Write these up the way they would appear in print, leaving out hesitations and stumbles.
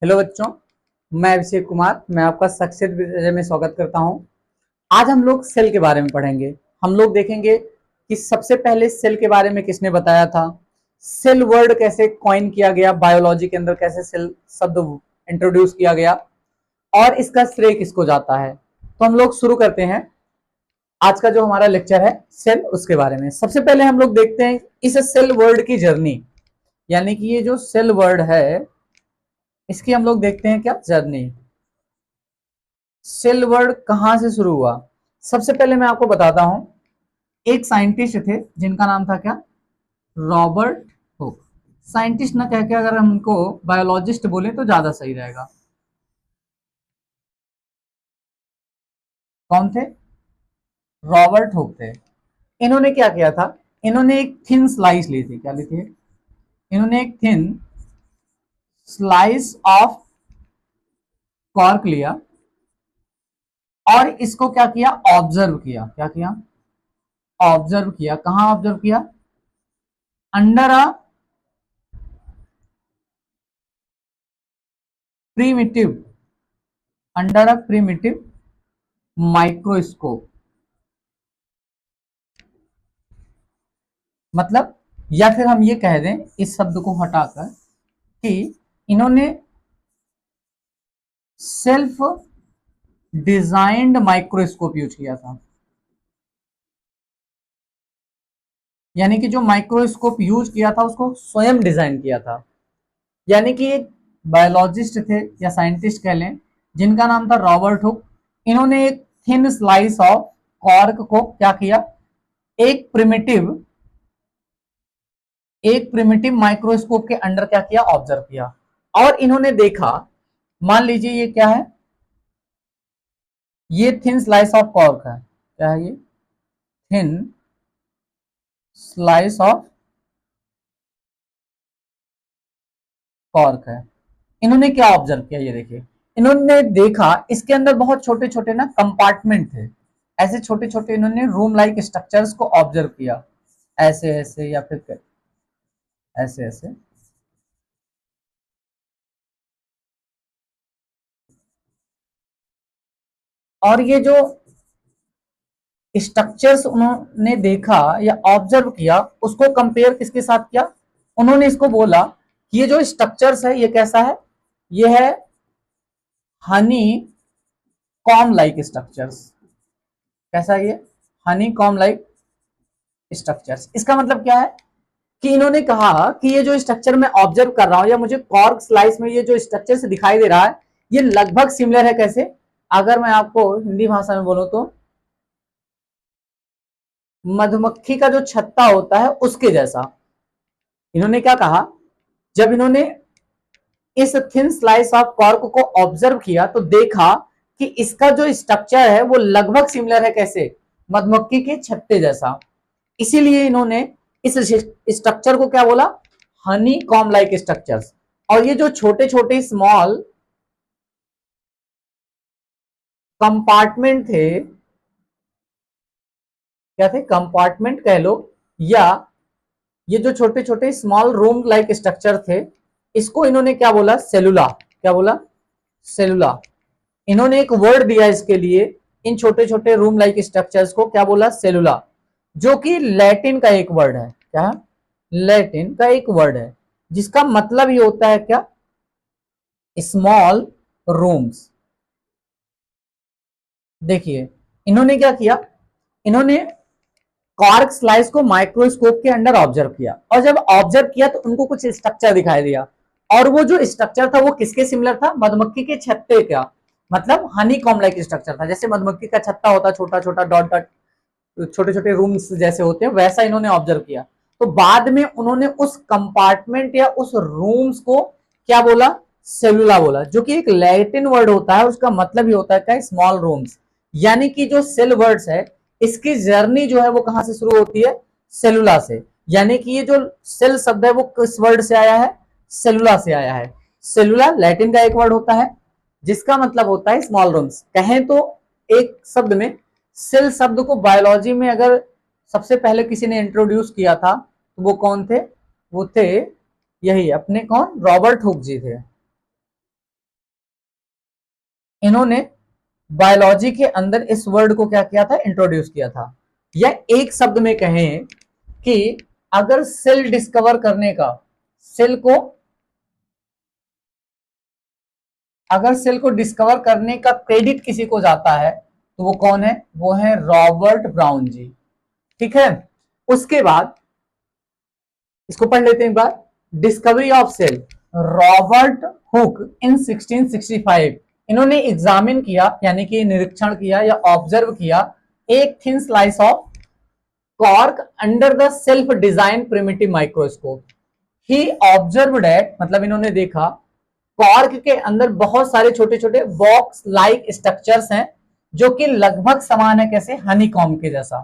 Hello बच्चों, मैं अभिषेक कुमार। मैं आपका सक्सेस विजय में स्वागत करता हूं। आज हम लोग सेल के बारे में पढ़ेंगे। हम लोग देखेंगे कि सबसे पहले सेल के बारे में किसने बताया था, सेल वर्ड कैसे कॉइन किया गया, बायोलॉजी के अंदर कैसे सेल शब्द इंट्रोड्यूस किया गया और इसका श्रेय किसको जाता है। तो हम लोग शुरू करते हैं आज का जो हमारा लेक्चर है सेल, उसके बारे में। सबसे पहले हम लोग देखते हैं इस सेल वर्ड की जर्नी, यानी कि ये जो सेल वर्ड है इसकी हम लोग देखते हैं क्या जर्नी। सेल वर्ड कहां से शुरू हुआ। सबसे पहले मैं आपको बताता हूं, एक साइंटिस्ट थे जिनका नाम था क्या, रॉबर्ट हुक। साइंटिस्ट ना कह के अगर हम उनको बायोलॉजिस्ट बोले तो ज्यादा सही रहेगा। कौन थे? रॉबर्ट हुक थे। इन्होंने क्या किया था, इन्होंने एक थिन स्लाइस ली थी। क्या ली थी? इन्होंने एक थिन स्लाइस ऑफ कॉर्क लिया और इसको क्या किया, ऑब्जर्व किया। क्या किया? ऑब्जर्व किया। कहां ऑब्जर्व किया? Under a primitive, under a primitive microscope. मतलब, या फिर हम ये कह दें इस शब्द को हटाकर कि इन्होंने सेल्फ डिजाइंड माइक्रोस्कोप यूज किया था। यानी कि जो माइक्रोस्कोप यूज किया था उसको स्वयं डिजाइन किया था। यानी कि एक बायोलॉजिस्ट थे या साइंटिस्ट कह लें जिनका नाम था रॉबर्ट हुक। इन्होंने एक थिन स्लाइस ऑफ कॉर्क को क्या किया, एक प्रिमिटिव एक प्रिमिटिव माइक्रोस्कोप के अंडर क्या किया, ऑब्जर्व किया। और इन्होंने देखा, मान लीजिए ये क्या है, ये थिन स्लाइस ऑफ कॉर्क है। क्या है ये? थिन स्लाइस ऑफ कॉर्क है। इन्होंने क्या ऑब्जर्व किया, ये देखिए। इन्होंने देखा इसके अंदर बहुत छोटे छोटे ना कंपार्टमेंट थे। ऐसे छोटे छोटे इन्होंने रूम लाइक स्ट्रक्चर्स को ऑब्जर्व किया। ऐसे ऐसे या फिर ऐसे ऐसे। और ये जो स्ट्रक्चर्स उन्होंने देखा या ऑब्जर्व किया उसको कंपेयर किसके साथ किया, उन्होंने इसको बोला कि ये जो स्ट्रक्चर्स है ये कैसा है, ये है हनी कॉम लाइक स्ट्रक्चर्स। कैसा है ये? Honey com like structures. इसका मतलब क्या है कि इन्होंने कहा कि ये जो स्ट्रक्चर मैं ऑब्जर्व कर रहा हूं या मुझे कॉर्क स्लाइस में ये जो स्ट्रक्चर दिखाई दे रहा है ये लगभग सिमिलर है। कैसे? अगर मैं आपको हिंदी भाषा में बोलूं तो मधुमक्खी का जो छत्ता होता है उसके जैसा। इन्होंने क्या कहा, जब इन्होंने इस थिन स्लाइस ऑफ कॉर्क को ऑब्जर्व किया तो देखा कि इसका जो स्ट्रक्चर है वो लगभग सिमिलर है। कैसे? मधुमक्खी के छत्ते जैसा। इसीलिए इन्होंने इस स्ट्रक्चर को क्या बोला, हनी कॉम लाइक स्ट्रक्चर्स। और ये जो छोटे छोटे स्मॉल कंपार्टमेंट थे, क्या थे, कंपार्टमेंट कह लो, या ये जो छोटे छोटे स्मॉल रूम लाइक स्ट्रक्चर थे इसको इन्होंने क्या बोला, सेलुला। क्या बोला? सेलुला। इन्होंने एक वर्ड दिया इसके लिए, इन छोटे छोटे रूम लाइक स्ट्रक्चर्स को क्या बोला, सेलुला। जो कि लैटिन का एक वर्ड है। क्या? लैटिन का एक वर्ड है जिसका मतलब ही होता है क्या, स्मॉल रूम्स। देखिए इन्होंने क्या किया, इन्होंने कॉर्क स्लाइस को माइक्रोस्कोप के अंडर ऑब्जर्व किया और जब ऑब्जर्व किया तो उनको कुछ स्ट्रक्चर दिखाई दिया। और वो जो स्ट्रक्चर था वो किसके सिमिलर था, मधुमक्खी के छत्ते का। मतलब हनी कॉम लाइक स्ट्रक्चर था। जैसे मधुमक्खी का छत्ता होता है छोटा छोटा डॉट डॉट, छोटे छोटे रूम्स जैसे होते हैं, वैसा इन्होंने ऑब्जर्व किया। तो बाद में उन्होंने उस कंपार्टमेंट या उस रूम्स को क्या बोला, सेलुला बोला, जो कि एक लैटिन वर्ड होता है। उसका मतलब ही होता है क्या, स्मॉल रूम्स। यानी कि जो सेल वर्ड्स है इसकी जर्नी जो है वो कहां से शुरू होती है, सेलुला से। यानी कि ये जो सेल शब्द है वो किस वर्ड से आया है, सेलुला से आया है। सेलुला लैटिन का एक वर्ड होता है जिसका मतलब होता है स्मॉल रूम्स। कहें तो एक शब्द में, सेल शब्द को बायोलॉजी में अगर सबसे पहले किसी ने इंट्रोड्यूस किया था तो वो कौन थे, वो थे यही अपने कौन, रॉबर्ट हुक जी थे। इन्होंने बायोलॉजी के अंदर इस वर्ड को क्या किया था, इंट्रोड्यूस किया था। या एक शब्द में कहें कि अगर सेल डिस्कवर करने का, सेल को अगर सेल को डिस्कवर करने का क्रेडिट किसी को जाता है तो वो कौन है, वो है रॉबर्ट ब्राउन जी। ठीक है, उसके बाद इसको पढ़ लेते हैं एक बार। Discovery of cell, Robert Hooke in 1665। इन्होंने एग्जामिन किया, यानी कि निरीक्षण किया या ऑब्जर्व किया, एक thin slice of cork under the self design primitive microscope. He observed eight, मतलब इन्होंने देखा कॉर्क के अंदर बहुत सारे छोटे छोटे बॉक्स लाइक स्ट्रक्चर्स हैं जो कि लगभग समान है, कैसे, हनीकॉम के जैसा।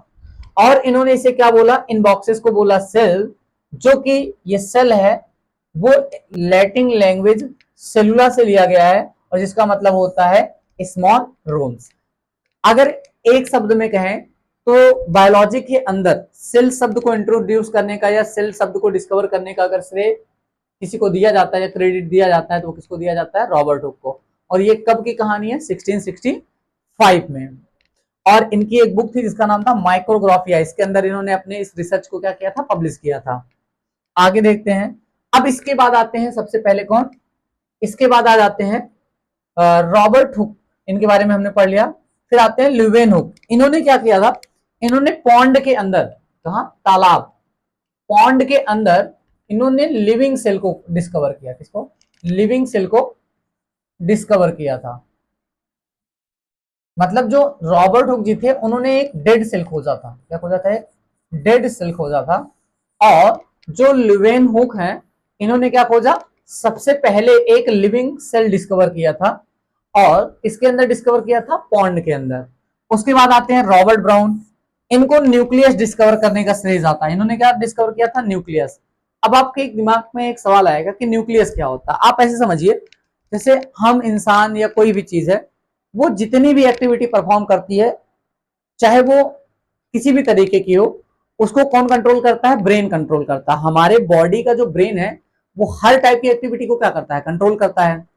और इन्होंने इसे क्या बोला, इन बॉक्सेस को बोला सेल, जो कि ये सेल है वो लैटिन लैंग्वेज सेलुला से लिया गया है और जिसका मतलब होता है स्मॉल रूम्स। अगर एक शब्द में कहें तो बायोलॉजी के अंदर सेल शब्द को इंट्रोड्यूस करने का या सेल शब्द को डिस्कवर करने का अगर श्रेय किसी को दिया जाता है या क्रेडिट दिया जाता है तो वो किसको दिया जाता है, रॉबर्ट हुक को। और ये कब की कहानी है, 1665 में। और इनकी एक बुक थी जिसका नाम था माइक्रोग्राफिया, इसके अंदर इन्होंने अपने इस रिसर्च को क्या किया था, पब्लिश किया था। आगे देखते हैं। अब इसके बाद आते हैं सबसे पहले कौन, इसके बाद आ जाते हैं रॉबर्ट हुक, इनके बारे में हमने पढ़ लिया। फिर आते हैं ल्यूवेन हुक। इन्होंने क्या किया था, इन्होंने पॉन्ड के अंदर, कहा, तालाब, पॉन्ड के अंदर इन्होंने लिविंग सेल को डिस्कवर किया। किसको, लिविंग सेल को डिस्कवर किया था। मतलब जो रॉबर्ट हुक जी थे उन्होंने एक डेड सेल खोजा था। क्या खोजा था, एक डेड सेल खोजा था। और जो ल्यूवेन हुक हैं इन्होंने क्या खोजा, सबसे पहले एक लिविंग सेल डिस्कवर किया था और इसके अंदर डिस्कवर किया था पॉन्ड के अंदर। उसके बाद आते हैं रॉबर्ट ब्राउन, इनको न्यूक्लियस डिस्कवर करने का श्रेय जाता है। इन्होंने क्या डिस्कवर किया था, न्यूक्लियस। अब आपके दिमाग में एक सवाल आएगा कि न्यूक्लियस क्या होता है। आप ऐसे समझिए जैसे हम इंसान या कोई भी चीज है, वो जितनी भी एक्टिविटी परफॉर्म करती है, चाहे वो किसी भी तरीके की हो, उसको कौन कंट्रोल करता है, ब्रेन कंट्रोल करता है। हमारे बॉडी का जो ब्रेन है वो हर टाइप की एक्टिविटी को क्या करता है, कंट्रोल करता है।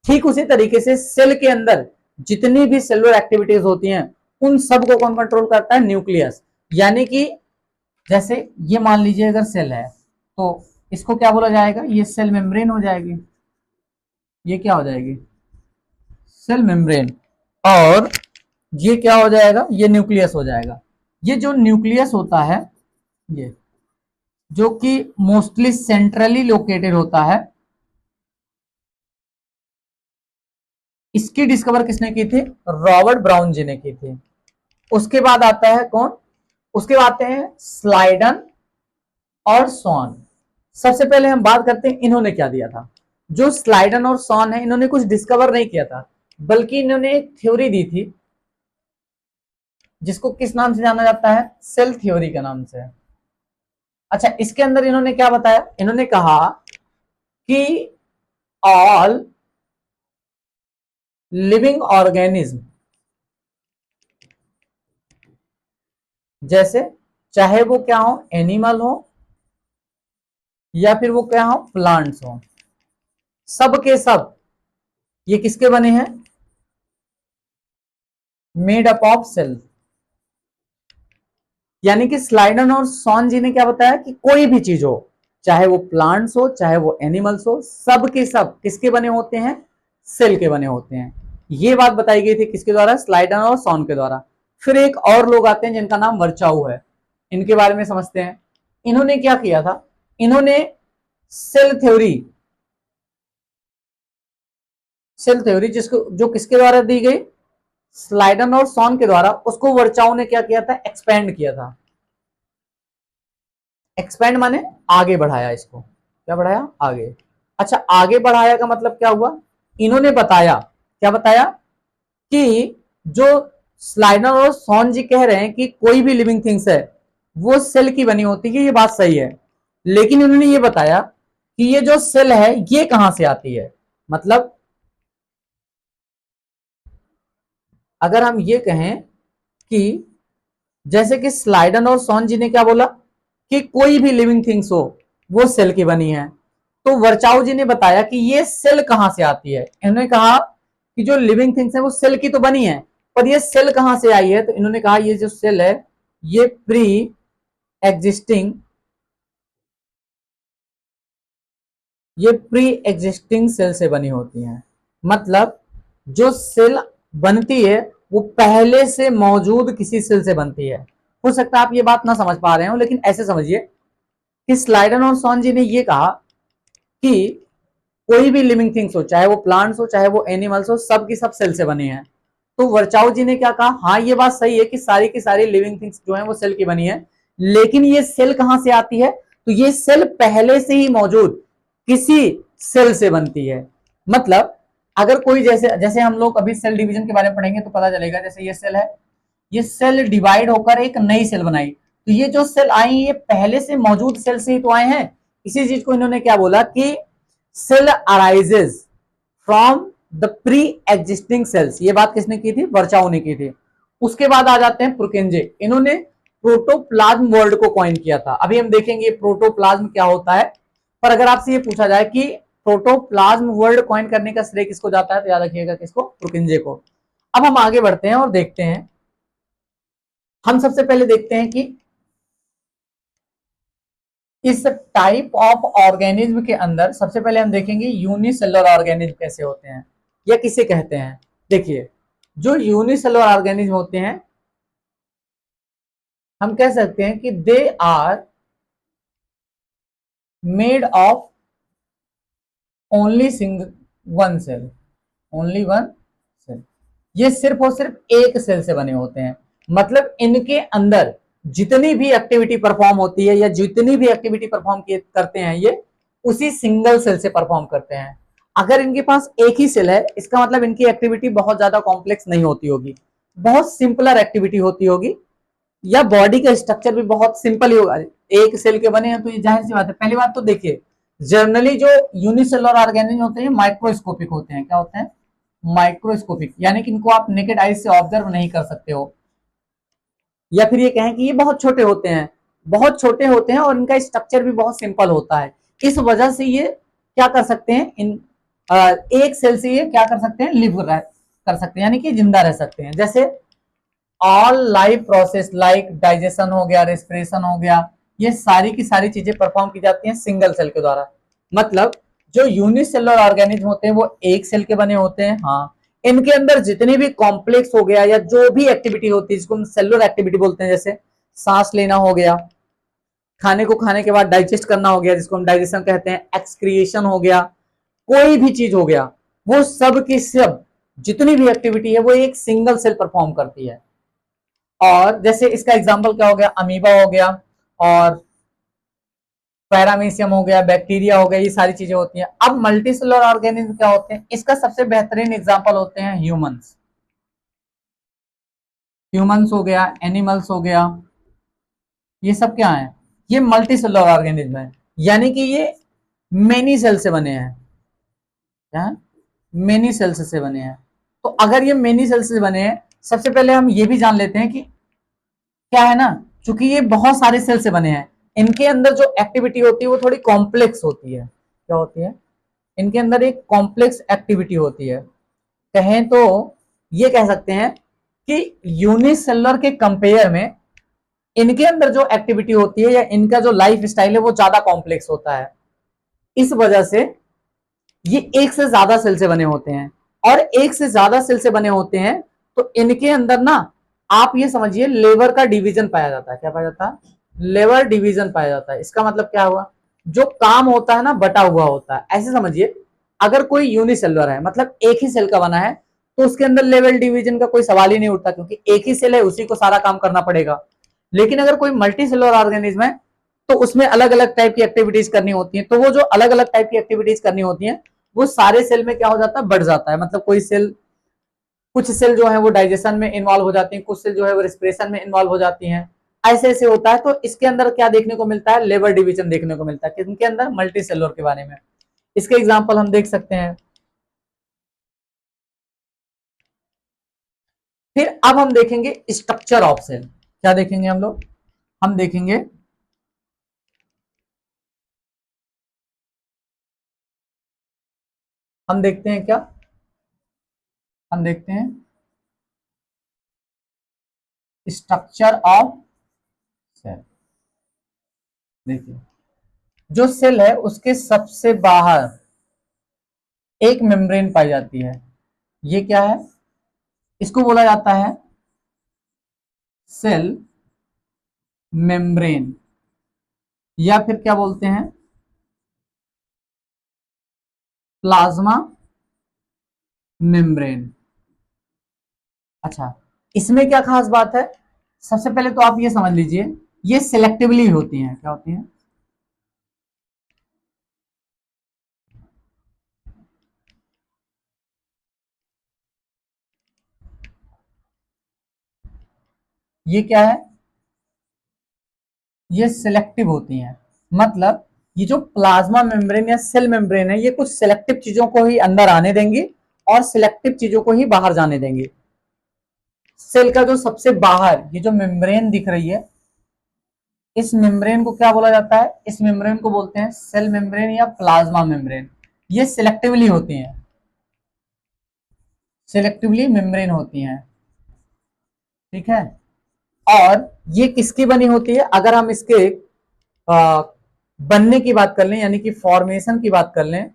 ठीक उसी तरीके से सेल के अंदर जितनी भी सेलुलर एक्टिविटीज होती हैं उन सब को कौन कंट्रोल करता है, न्यूक्लियस। यानी कि जैसे ये मान लीजिए अगर सेल है तो इसको क्या बोला जाएगा, ये सेल मेम्ब्रेन हो जाएगी। ये क्या हो जाएगी, सेल मेम्ब्रेन। और ये क्या हो जाएगा, ये न्यूक्लियस हो जाएगा। ये जो न्यूक्लियस होता है, ये जो कि मोस्टली सेंट्रली लोकेटेड होता है, इसकी डिस्कवर किसने की थी, रॉबर्ट ब्राउन जी ने की थी। उसके बाद आता है कौन, उसके बाद आते हैं स्लाइडन और सॉन। सबसे पहले हम बात करते हैं इन्होंने क्या दिया था। जो स्लाइडन और सॉन है इन्होंने कुछ डिस्कवर नहीं किया था, बल्कि इन्होंने एक थ्योरी दी थी जिसको किस नाम से जाना जाता है, सेल थ्योरी के नाम से। अच्छा, इसके अंदर इन्होंने क्या बताया, इन्होंने कहा कि ऑल लिविंग ऑर्गेनिज्म, जैसे चाहे वो क्या हो, एनिमल हो या फिर वो क्या हो, प्लांट्स हो, सब के सब ये किसके बने हैं, मेड अप ऑफ सेल। यानी कि स्लाइडन और सॉन जी ने क्या बताया कि कोई भी चीज हो, चाहे वो प्लांट्स हो चाहे वो एनिमल्स हो, सब के सब किसके बने होते हैं, सेल के बने होते हैं। ये बात बताई गई थी किसके द्वारा, स्लाइडन और सॉन के द्वारा। फिर एक और लोग आते हैं जिनका नाम वर्चाऊ है, इनके बारे में समझते हैं। इन्होंने क्या किया था, इन्होंने सेल थ्योरी, सेल थ्योरी जिसको जो किसके द्वारा दी गई, स्लाइडन और सॉन के द्वारा, उसको वर्चाऊ ने क्या किया था, एक्सपेंड किया था। एक्सपेंड माने आगे बढ़ाया, इसको क्या बढ़ाया, आगे। अच्छा, आगे बढ़ाया का मतलब क्या हुआ, इन्होंने बताया, क्या बताया कि जो स्लाइडर और सॉन जी कह रहे हैं कि कोई भी लिविंग थिंग्स है वो सेल की बनी होती है, ये बात सही है। लेकिन उन्होंने ये बताया कि ये जो सेल है ये कहां से आती है। मतलब अगर हम ये कहें कि जैसे कि स्लाइडन और सॉन जी ने क्या बोला कि कोई भी लिविंग थिंग्स हो वो सेल की बनी है, तो वर्चाऊ जी ने बताया कि ये सेल कहां से आती है। इन्होंने कहा कि जो लिविंग थिंग्स है वो सेल की तो बनी है, पर ये सेल कहां से आई है, तो इन्होंने कहा ये जो सेल है ये प्री एग्जिस्टिंग, ये प्री एग्जिस्टिंग सेल से बनी होती हैं। मतलब जो सेल बनती है वो पहले से मौजूद किसी सेल से बनती है। हो सकता है आप ये बात ना समझ पा रहे हो, लेकिन ऐसे समझिए कि स्लाइडन और सॉन जी ने ये कहा कि कोई भी लिविंग थिंग्स हो, चाहे वो प्लांट्स हो चाहे वो एनिमल्स हो, सब की सब सेल से बने हैं। तो वर्चाओ जी ने क्या कहा, हाँ ये बात सही है कि सारी की सारी लिविंग थिंग्स जो है वो सेल की बनी है, लेकिन ये सेल कहां से आती है, तो ये सेल पहले से ही मौजूद किसी सेल से बनती है। मतलब अगर कोई जैसे जैसे हम लोग अभी सेल डिवीजन के बारे में पढ़ेंगे तो पता चलेगा, जैसे ये सेल है, ये सेल डिवाइड होकर एक नई सेल बनाई, तो ये जो सेल आई ये पहले से मौजूद सेल से ही तो आए हैं। इसी चीज को इन्होंने क्या बोला कि cell arises from the pre existing cells. ये बात किसने की थी, वर्चाओ ने की थी। उसके बाद आ जाते हैं पुरकेंजे, इन्होंने प्रोटोप्लाज्म वर्ड को कॉइन किया था। अभी हम देखेंगे प्रोटोप्लाज्म क्या होता है, पर अगर आपसे ये पूछा जाए कि प्रोटोप्लाज्म वर्ड कॉइन करने का श्रेय किसको जाता है, तो याद रखिएगा किसको, पुरकेंजे को। अब हम आगे बढ़ते हैं और देखते हैं, हम सबसे पहले देखते हैं कि इस टाइप ऑफ ऑर्गेनिज्म के अंदर सबसे पहले हम देखेंगे यूनिसेलुलर ऑर्गेनिज्म कैसे होते हैं या किसे कहते हैं। देखिए जो यूनिसेलुलर ऑर्गेनिज्म होते हैं हम कह सकते हैं कि they are made of only single one cell, only one cell, ये सिर्फ और सिर्फ एक सेल से बने होते हैं। मतलब इनके अंदर जितनी भी एक्टिविटी परफॉर्म होती है या जितनी भी एक्टिविटी परफॉर्म करते हैं ये उसी सिंगल सेल से परफॉर्म करते हैं। अगर इनके पास एक ही सेल है इसका मतलब इनकी एक्टिविटी बहुत ज्यादा कॉम्प्लेक्स नहीं होती होगी, बहुत सिंपलर एक्टिविटी होती होगी, या बॉडी का स्ट्रक्चर भी बहुत सिंपल ही होगा। एक सेल के बने हैं तो ये जाहिर सी बात है। पहली बात तो देखिए जनरली जो यूनिसेलुलर ऑर्गेनिज्म होते हैं माइक्रोस्कोपिक होते हैं। क्या होते हैं, माइक्रोस्कोपिक, यानी कि इनको आप नेकेड आइज से ऑब्जर्व नहीं कर सकते हो, या फिर ये कहें कि ये बहुत छोटे होते हैं, बहुत छोटे होते हैं और इनका स्ट्रक्चर भी बहुत सिंपल होता है। इस वजह से ये क्या कर सकते हैं, इन एक सेल से ये क्या कर सकते हैं, लिव कर सकते हैं, यानी कि जिंदा रह सकते हैं। जैसे all life process like digestion हो गया, रेस्पिरेशन हो गया, ये सारी की सारी चीजें परफॉर्म की जाती हैं सिंगल सेल के द्वारा। मतलब जो यूनिसेलुलर ऑर्गेनिज्म होते हैं वो एक सेल के बने होते हैं। हाँ इनके अंदर जितनी भी कॉम्प्लेक्स हो गया या जो भी एक्टिविटी होती है जिसको हम सेलुलर एक्टिविटी बोलते हैं, जैसे सांस लेना हो गया, खाने को खाने के बाद डाइजेस्ट करना हो गया जिसको हम डाइजेशन कहते हैं, एक्सक्रिएशन हो गया, कोई भी चीज हो गया, वो सब की सब जितनी भी एक्टिविटी है वो एक सिंगल सेल परफॉर्म करती है। और जैसे इसका एग्जांपल क्या हो गया, अमीबा हो गया और पैरामीशियम हो गया, बैक्टीरिया हो गया, ये सारी चीजें होती हैं। अब मल्टी सेलुलर ऑर्गेनिज्म क्या होते हैं, इसका सबसे बेहतरीन एग्जांपल होते हैं ह्यूमंस। ह्यूमंस हो गया, एनिमल्स हो गया, ये सब क्या है, ये मल्टी सेलुलर ऑर्गेनिज्म है, यानी कि ये मेनी सेल से बने हैं। क्या है, मेनी सेल्स से बने हैं। तो अगर ये मेनी सेल्स से बने हैं, सबसे पहले हम ये भी जान लेते हैं कि क्या है ना, चूंकि ये बहुत सारे सेल से बने हैं इनके अंदर जो एक्टिविटी होती है वो थोड़ी कॉम्प्लेक्स होती है। क्या होती है, इनके अंदर एक कॉम्प्लेक्स एक्टिविटी होती है। कहें तो ये कह सकते हैं कि यूनिसेलुलर के कंपेयर में इनके अंदर जो एक्टिविटी होती है या इनका जो लाइफ स्टाइल है वो ज्यादा कॉम्प्लेक्स होता है। इस वजह से ये एक से ज्यादा सेल से बने होते हैं, और एक से ज्यादा सेल से बने होते हैं तो इनके अंदर ना आप ये समझिए लेबर का डिवीजन पाया जाता है। क्या पाया जाता है, लेबर डिवीजन पाया जाता है। इसका मतलब क्या हुआ, जो काम होता है ना बटा हुआ होता है। ऐसे समझिए अगर कोई यूनिसेलुलर है मतलब एक ही सेल का बना है तो उसके अंदर लेवल डिवीजन का कोई सवाल ही नहीं उठता, क्योंकि एक ही सेल है उसी को सारा काम करना पड़ेगा। लेकिन अगर कोई मल्टी सेलुलर ऑर्गेनिज्म है तो उसमें अलग अलग टाइप की एक्टिविटीज करनी होती है, तो वो जो अलग अलग टाइप की एक्टिविटीज करनी होती है वो सारे सेल में क्या हो जाता है, बढ़ जाता है। मतलब कोई सेल, कुछ सेल जो है वो डाइजेशन में इन्वॉल्व हो जाती है, कुछ सेल जो है वो रेस्पिरेशन में इन्वॉल्व हो जाती हैं। ऐसे ऐसे होता है। तो इसके अंदर क्या देखने को मिलता है, लेबर डिवीजन देखने को मिलता है इनके अंदर मल्टी सेलुलर के बारे में। इसके एग्जाम्पल हम देख सकते हैं। फिर अब हम देखेंगे स्ट्रक्चर ऑफ सेल। क्या देखेंगे हम लोग, हम देखेंगे हम देखते हैं क्या, हम देखते हैं स्ट्रक्चर ऑफ सेल। देखिए, जो सेल है उसके सबसे बाहर एक मेम्ब्रेन पाई जाती है। ये क्या है? इसको बोला जाता है सेल मेम्ब्रेन, या फिर क्या बोलते हैं, प्लाज्मा मेम्ब्रेन। अच्छा, इसमें क्या खास बात है? सबसे पहले तो आप ये समझ लीजिए, ये सिलेक्टिवली होती हैं। क्या होती हैं? ये क्या है? ये सिलेक्टिव होती हैं। मतलब ये जो प्लाज्मा मेम्ब्रेन या सेल मेम्ब्रेन है, ये कुछ सिलेक्टिव चीजों को ही अंदर आने देंगी और सिलेक्टिव चीजों को ही बाहर जाने देंगी। सेल का जो सबसे बाहर ये जो मेम्ब्रेन दिख रही है, इस मेम्ब्रेन को क्या बोला जाता है? इस मेम्ब्रेन को बोलते हैं सेल मेम्ब्रेन या प्लाज्मा मेम्ब्रेन। ये सिलेक्टिवली होती हैं, सिलेक्टिवली मेम्ब्रेन होती हैं। ठीक है। और ये किसकी बनी होती है? अगर हम इसके आ, बनने की बात कर लें, यानी कि फॉर्मेशन की बात कर लें,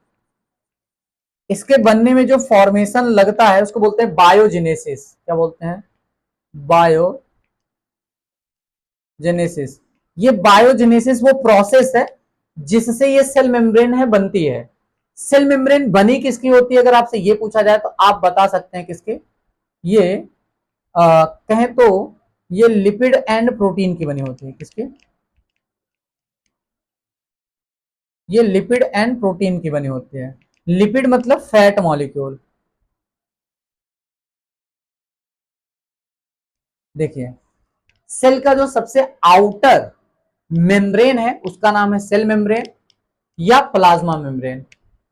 इसके बनने में जो फॉर्मेशन लगता है उसको बोलते हैं बायोजेनेसिस। क्या बोलते हैं? बायोजेनेसिस। ये बायोजेनेसिस वो प्रोसेस है जिससे ये सेल मेम्ब्रेन है बनती है। सेल मेम्ब्रेन बनी किसकी होती है? अगर आपसे ये पूछा जाए तो आप बता सकते हैं किसके? ये कहें तो ये लिपिड एंड प्रोटीन की बनी होती है। किसके? ये लिपिड एंड प्रोटीन की बनी होती है। लिपिड मतलब फैट मॉलिक्यूल। देखिए, सेल का जो सबसे आउटर मेम्ब्रेन है उसका नाम है सेल मेम्ब्रेन या प्लाज्मा मेम्ब्रेन।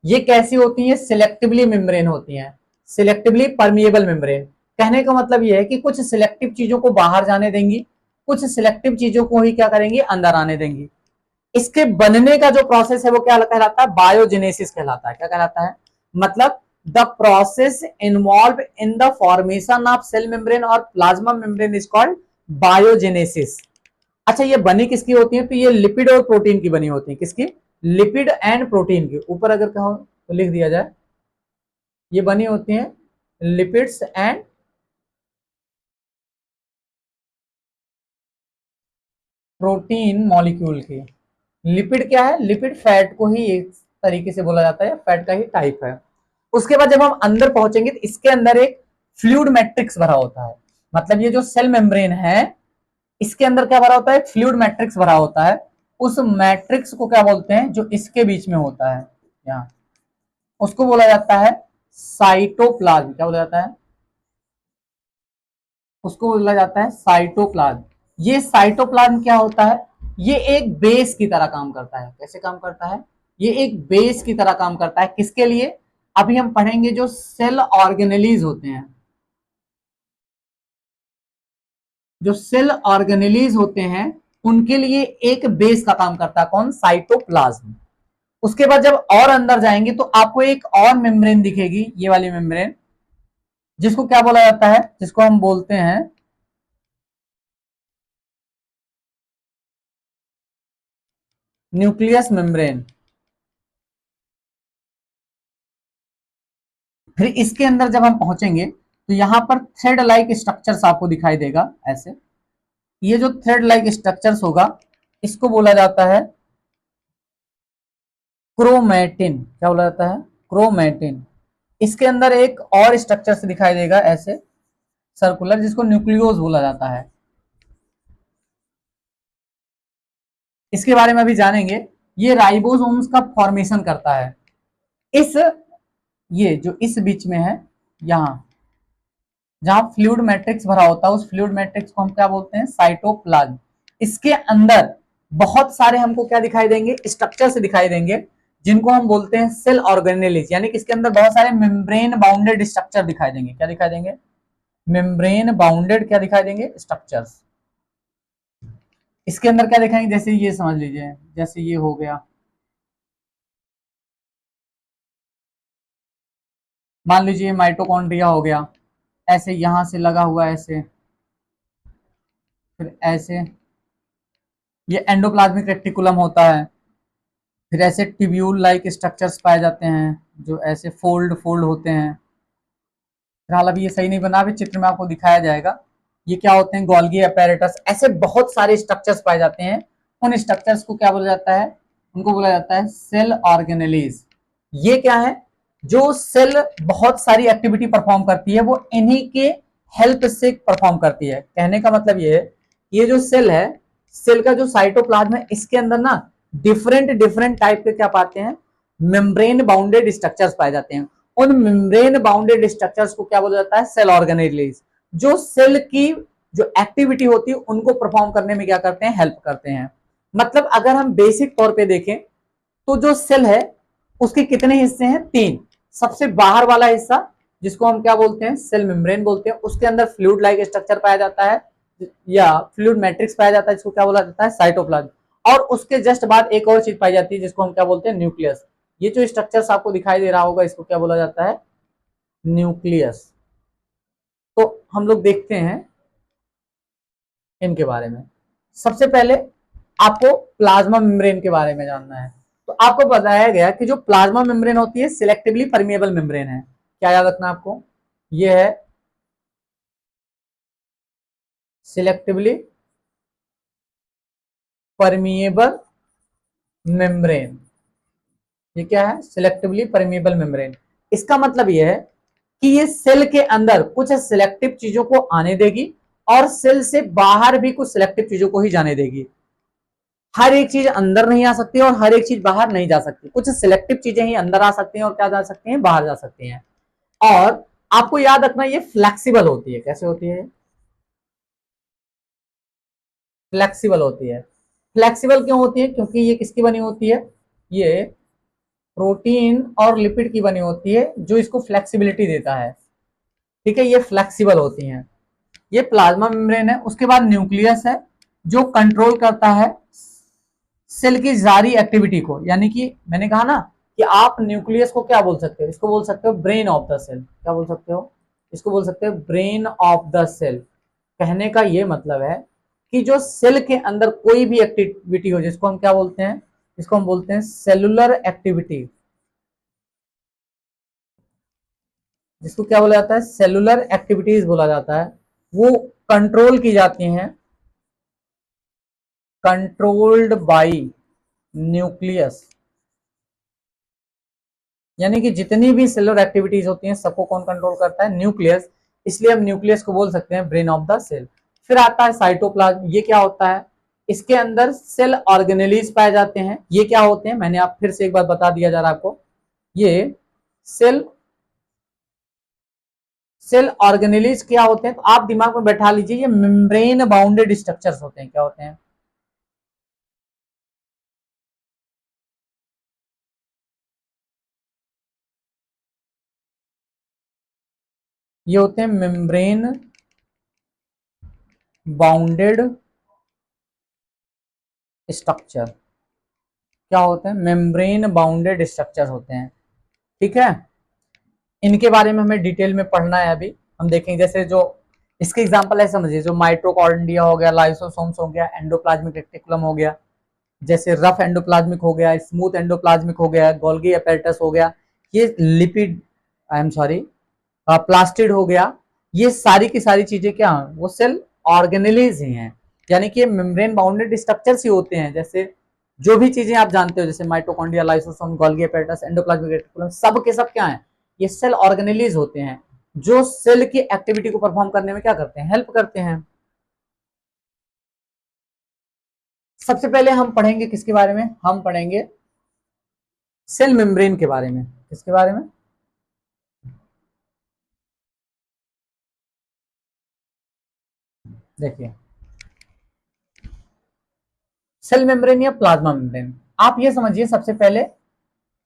ये कैसी होती है? सिलेक्टिवली मेम्ब्रेन होती हैं, सिलेक्टिवली परमिएबल मेम्ब्रेन। कहने का मतलब ये है कि कुछ सिलेक्टिव चीजों को बाहर जाने देंगी, कुछ सिलेक्टिव चीजों को ही क्या करेंगी? अंदर आने देंगी। इसके बनने का जो प्रोसेस है वो क्या कहलाता है? बायोजेनेसिस कहलाता है। क्या कहलाता है? मतलब the process involve in the formation of cell membrane और plasma membrane is called biogenesis. अच्छा, ये बनी किसकी होती है? तो ये लिपिड और प्रोटीन की बनी होती है। किसकी? लिपिड एंड प्रोटीन की। ऊपर अगर कहो तो लिख दिया जाए, ये बनी होती हैं लिपिड्स एंड प्रोटीन मॉलिक्यूल की। लिपिड क्या है? लिपिड फैट को ही एक तरीके से बोला जाता है, फैट का ही टाइप है। उसके बाद जब हम अंदर पहुंचेंगे तो इसके अंदर एक फ्लूइड मैट्रिक्स भरा होता है। मतलब ये जो सेल मेम्ब्रेन है, इसके अंदर क्या भरा होता है? फ्लूइड मैट्रिक्स भरा होता है। उस मैट्रिक्स को क्या बोलते हैं? जो इसके बीच में होता है यहाँ, उसको बोला जाता है साइटोप्लाज्म। क्या बोला जाता है? उसको बोला जाता है साइटोप्लाज्म। ये साइटोप्लाज्म क्या होता है? ये एक बेस की तरह काम करता है। कैसे काम करता है? ये एक बेस की तरह काम करता है। किसके लिए? अभी हम पढ़ेंगे जो सेल ऑर्गेनेलीज होते हैं, जो सेल ऑर्गेनेलीज होते हैं उनके लिए एक बेस का काम करता है। कौन? साइटोप्लाज्म। उसके बाद जब और अंदर जाएंगे तो आपको एक और मेम्ब्रेन दिखेगी, ये वाली मेम्ब्रेन, जिसको क्या बोला जाता है? जिसको हम बोलते हैं न्यूक्लियस मेम्ब्रेन। फिर इसके अंदर जब हम पहुंचेंगे तो यहां पर थ्रेड लाइक स्ट्रक्चर्स आपको दिखाई देगा ऐसे। ये जो थ्रेड लाइक स्ट्रक्चर्स होगा इसको बोला जाता है क्रोमैटिन। क्या बोला जाता है? क्रोमैटिन। इसके अंदर एक और स्ट्रक्चर से दिखाई देगा ऐसे सर्कुलर, जिसको न्यूक्लियोज बोला जाता है। इसके बारे में अभी जानेंगे। ये राइबोसोम्स का फॉर्मेशन करता है। इस ये जो इस बीच में है, यहां जहां फ्लूइड मैट्रिक्स भरा होता है, उस फ्लूइड मैट्रिक्स को हम क्या बोलते हैं? साइटोप्लाज्म। इसके अंदर बहुत सारे हमको क्या दिखाई देंगे? स्ट्रक्चर से दिखाई देंगे, जिनको हम बोलते हैं सेल ऑर्गेनेलिज। यानी कि इसके अंदर बहुत सारे मेम्ब्रेन बाउंडेड स्ट्रक्चर दिखाई देंगे। क्या दिखाई देंगे? मेम्ब्रेन बाउंडेड क्या दिखाई देंगे? स्ट्रक्चर्स। इसके अंदर क्या दिखाएंगे? जैसे ये समझ लीजिए, जैसे ये हो गया, मान लीजिए माइटोकॉन्ड्रिया हो गया। ऐसे यहां से लगा हुआ ऐसे, फिर ऐसे, ये एंडोप्लाज्मिक रेटिकुलम होता है। फिर ऐसे ट्यूब्यूल लाइक स्ट्रक्चर्स पाए जाते हैं जो ऐसे फोल्ड फोल्ड होते हैं। फिलहाल अभी ये सही नहीं बना, अभी चित्र में आपको दिखाया जाएगा। ये क्या होते हैं, गोल्गी अपैरेटस, ऐसे बहुत सारे स्ट्रक्चर्स पाए जाते हैं। उन स्ट्रक्चर्स को क्या बोला जाता है, उनको बोला जाता है सेल ऑर्गेनेलीज। ये क्या है, जो सेल बहुत सारी एक्टिविटी परफॉर्म करती है वो इन्हीं के हेल्प से परफॉर्म करती है। कहने का मतलब ये है, ये जो सेल है, सेल का जो साइटोप्लाज्म है, इसके अंदर ना डिफरेंट डिफरेंट टाइप के क्या पाते हैं, मेम्ब्रेन बाउंडेड स्ट्रक्चर्स पाए जाते हैं। उन मेम्ब्रेन बाउंडेड स्ट्रक्चर्स को क्या बोला जाता है, सेल ऑर्गेनेलीज, जो सेल की जो एक्टिविटी होती है उनको परफॉर्म करने में क्या करते हैं, हेल्प करते हैं। मतलब अगर हम बेसिक तौर पे देखें तो जो सेल है उसके कितने हिस्से हैं, तीन। सबसे बाहर वाला हिस्सा जिसको हम क्या बोलते हैं, सेल मेम्ब्रेन बोलते हैं, उसके अंदर फ्लूइड लाइक स्ट्रक्चर पाया जाता है या फ्लूइड मैट्रिक्स पाया जाता है, जिसको क्या बोला जाता है, साइटोप्लाज्म। और उसके जस्ट बाद एक और चीज पाई जाती है जिसको हम क्या बोलते हैं, न्यूक्लियस। ये जो स्ट्रक्चर्स आपको दिखाई दे रहा होगा इसको क्या बोला जाता है, न्यूक्लियस। तो हम लोग देखते हैं इनके बारे में। सबसे पहले आपको प्लाज्मा मेम्ब्रेन के बारे में जानना है। तो आपको बताया गया कि जो प्लाज्मा मेम्ब्रेन होती है सिलेक्टिवली परमिएबल मेम्ब्रेन है। क्या याद रखना आपको, ये है सिलेक्टिवली परमिएबल मेम्ब्रेन। ये क्या है, सिलेक्टिवली परमिएबल मेम्ब्रेन। इसका मतलब ये है कि ये सेल के अंदर कुछ सिलेक्टिव चीजों को आने देगी और सेल से बाहर भी कुछ सिलेक्टिव चीजों को ही जाने देगी। हर एक चीज अंदर नहीं आ सकती और हर एक चीज बाहर नहीं जा सकती। कुछ सिलेक्टिव चीजें ही अंदर आ सकती हैं और क्या जा सकती हैं, बाहर जा सकती हैं। और आपको याद रखना ये फ्लेक्सिबल होती है। कैसे होती है, फ्लेक्सिबल होती है। फ्लेक्सिबल क्यों होती है, क्योंकि ये किसकी बनी होती है, ये प्रोटीन और लिपिड की बनी होती है जो इसको फ्लेक्सिबिलिटी देता है। ठीक है, ये फ्लेक्सिबल होती हैं। ये प्लाज्मा मेम्ब्रेन है। उसके बाद न्यूक्लियस है जो कंट्रोल करता है सेल की सारी एक्टिविटी को। यानी कि मैंने कहा ना कि आप न्यूक्लियस को क्या बोल सकते हो, इसको बोल सकते हो ब्रेन ऑफ द सेल। क्या बोल सकते हो, इसको बोल सकते हो ब्रेन ऑफ द सेल। कहने का ये मतलब है कि जो सेल के अंदर कोई भी एक्टिविटी हो जिसको हम क्या बोलते हैं, इसको हम बोलते हैं सेलुलर एक्टिविटी, जिसको क्या बोला जाता है, सेलुलर एक्टिविटीज बोला जाता है। वो कंट्रोल की जाती हैं, कंट्रोल्ड बाई न्यूक्लियस। यानी कि जितनी भी सेलुलर एक्टिविटीज होती हैं सबको कौन कंट्रोल करता है, न्यूक्लियस। इसलिए हम न्यूक्लियस को बोल सकते हैं ब्रेन ऑफ द सेल। फिर आता है साइटोप्लाज्म। ये क्या होता है, इसके अंदर सेल ऑर्गेनेलीज पाए जाते हैं। ये क्या होते हैं, मैंने आप फिर से एक बार बता दिया जा रहा आपको, ये सेल सेल ऑर्गेनेलीज क्या होते हैं, तो आप दिमाग में बैठा लीजिए, ये मेम्ब्रेन बाउंडेड स्ट्रक्चर्स होते हैं। क्या होते हैं, ये होते हैं मेम्ब्रेन बाउंडेड स्ट्रक्चर। क्या होते हैं, मेम्ब्रेन बाउंडेड स्ट्रक्चर होते हैं। ठीक है, इनके बारे में हमें डिटेल में पढ़ना है। अभी हम देखेंगे, जैसे जो इसके एग्जांपल है समझिए, जो माइटोकॉन्ड्रिया हो गया, लाइसोसोम्स हो गया, एंडोप्लाज्मिक रेटिकुलम हो गया, जैसे रफ एंडोप्लाज्मिक हो गया, स्मूथ एंडोप्लाज्मिक हो गया, गोल्गी अपैरेटस हो गया, ये lipid, I am sorry, plastid हो गया। ये सारी की सारी चीजें क्या हैं, वो सेल ऑर्गेनेलीज ही हैं। यानी कि मेम्ब्रेन बाउंडेड स्ट्रक्चर्स ही होते हैं। जैसे जो भी चीजें आप जानते हो, जैसे mitochondria, lysosome, Golgi apparatus, endoplasmic reticulum, सब के सब क्या है, ये सेल ऑर्गेनेलीज होते हैं जो सेल की एक्टिविटी को परफॉर्म करने में क्या करते हैं, हेल्प करते हैं। सबसे पहले हम पढ़ेंगे किसके बारे में, हम पढ़ेंगे सेल मेम्ब्रेन के बारे में। किसके बारे में, देखिए सेल मेम्ब्रेन या प्लाज्मा मेम्ब्रेन, आप ये समझिए सबसे पहले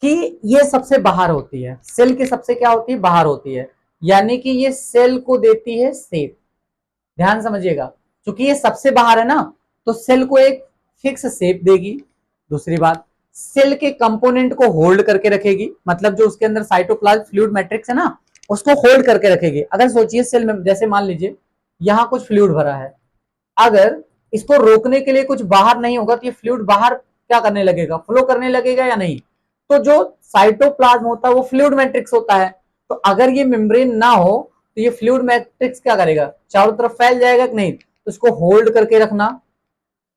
कि ये सबसे बाहर होती है। सेल के सबसे क्या होती है, बाहर होती है। यानी कि ये सेल को देती है शेप। ध्यान समझिएगा, क्योंकि ये सबसे बाहर है ना, तो सेल को एक फिक्स शेप देगी। दूसरी बात, सेल के कंपोनेंट को होल्ड करके रखेगी। मतलब जो उसके अंदर साइटोप्लाज्म फ्लूइड मैट्रिक्स है ना, उसको होल्ड करके रखेगी। अगर सोचिए सेल में, जैसे मान लीजिए यहां कुछ फ्लूइड भरा है, अगर इसको रोकने के लिए कुछ बाहर नहीं होगा तो ये फ्लूइड बाहर क्या करने लगेगा, फ्लो करने लगेगा या नहीं। तो जो साइटोप्लाज्म होता है वो फ्लूइड मैट्रिक्स होता है, तो अगर ये मेम्ब्रेन ना हो तो ये फ्लूइड मैट्रिक्स क्या करेगा, चारों तरफ फैल जाएगा कि नहीं। तो इसको होल्ड करके रखना,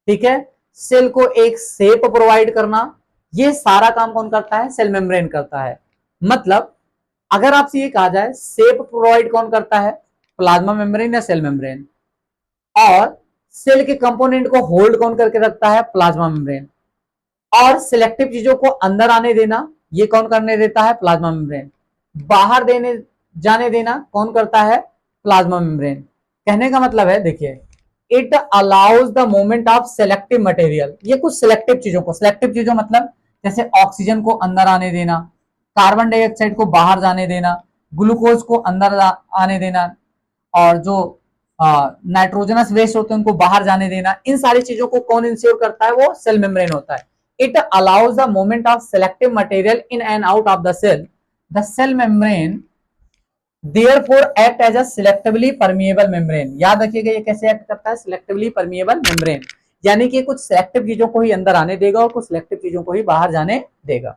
ठीक है, सेल को एक शेप प्रोवाइड करना, ये सारा काम कौन करता है, सेल मेम्ब्रेन करता है। मतलब अगर आपसे ये कहा जाए शेप प्रोवाइड कौन करता है, प्लाज्मा मेम्ब्रेन या सेल मेम्ब्रेन, और सेल के कंपोनेंट को होल्ड कौन करके रखता है, प्लाज्मा मेम्ब्रेन, और सिलेक्टिव चीजों को अंदर आने देना ये कौन करने देता है, प्लाज्मा मेम्ब्रेन, बाहर देने जाने देना कौन करता है, प्लाज्मा मेम्ब्रेन। कहने का मतलब है, देखिए, it allows the movement of selective material, ये कुछ सिलेक्टिव चीजों को, सिलेक्टिव चीजों मतलब जैसे ऑक्सीजन को अंदर आने देना, कार्बन डाइऑक्साइड को बाहर जाने देना, ग्लूकोज को अंदर आने देना, और जो नाइट्रोजनस वेस्ट होते हैं उनको बाहर जाने देना, इन सारी चीजों को कौन इंश्योर करता है, वो सेल मेम्ब्रेन होता है। It allows the movement of selective material in and out of the cell, the cell membrane therefore act as a selectively permeable membrane। याद रखिएगा ये कैसे एक्ट करता है, selectively permeable membrane, यानी कि कुछ सेलेक्टिव चीजों को ही अंदर आने देगा और कुछ सेलेक्टिव चीजों को ही बाहर जाने देगा।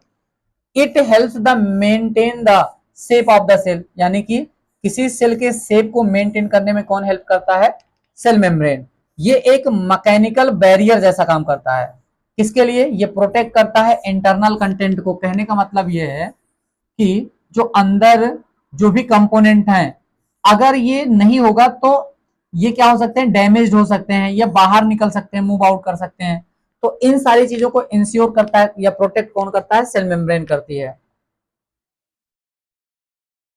It helps the maintain the shape of the cell, यानी कि किसी सेल के शेप को मेंटेन करने में कौन हेल्प करता है, सेल मेम्ब्रेन। ये एक मैकेनिकल बैरियर जैसा काम करता है, किसके लिए, ये प्रोटेक्ट करता है इंटरनल कंटेंट को। कहने का मतलब ये है कि जो अंदर जो भी कंपोनेंट हैं, अगर ये नहीं होगा तो ये क्या हो सकते हैं, डैमेज हो सकते हैं या बाहर निकल सकते हैं, मूव आउट कर सकते हैं। तो इन सारी चीजों को इंश्योर करता है या प्रोटेक्ट कौन करता है, सेल मेम्ब्रेन करती है।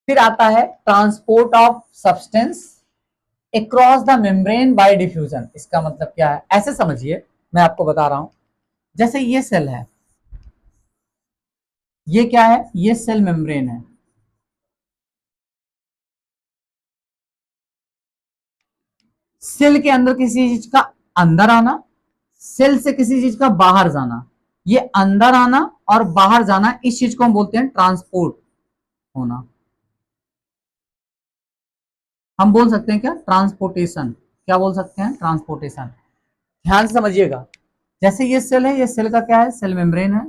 फिर आता है transport of substance across the membrane by diffusion. इसका मतलब क्या है, ऐसे समझिए, मैं आपको बता रहा हूं, जैसे ये सेल है, ये क्या है, ये सेल मेम्ब्रेन है, सेल के अंदर किसी चीज का अंदर आना, सेल से किसी चीज का बाहर जाना, ये अंदर आना और बाहर जाना, इस चीज को हम बोलते हैं ट्रांसपोर्ट होना। हम बोल सकते हैं क्या, ट्रांसपोर्टेशन, क्या बोल सकते हैं, ट्रांसपोर्टेशन। ध्यान से समझिएगा, जैसे ये सेल है, ये सेल का क्या है, सेल मेम्ब्रेन है,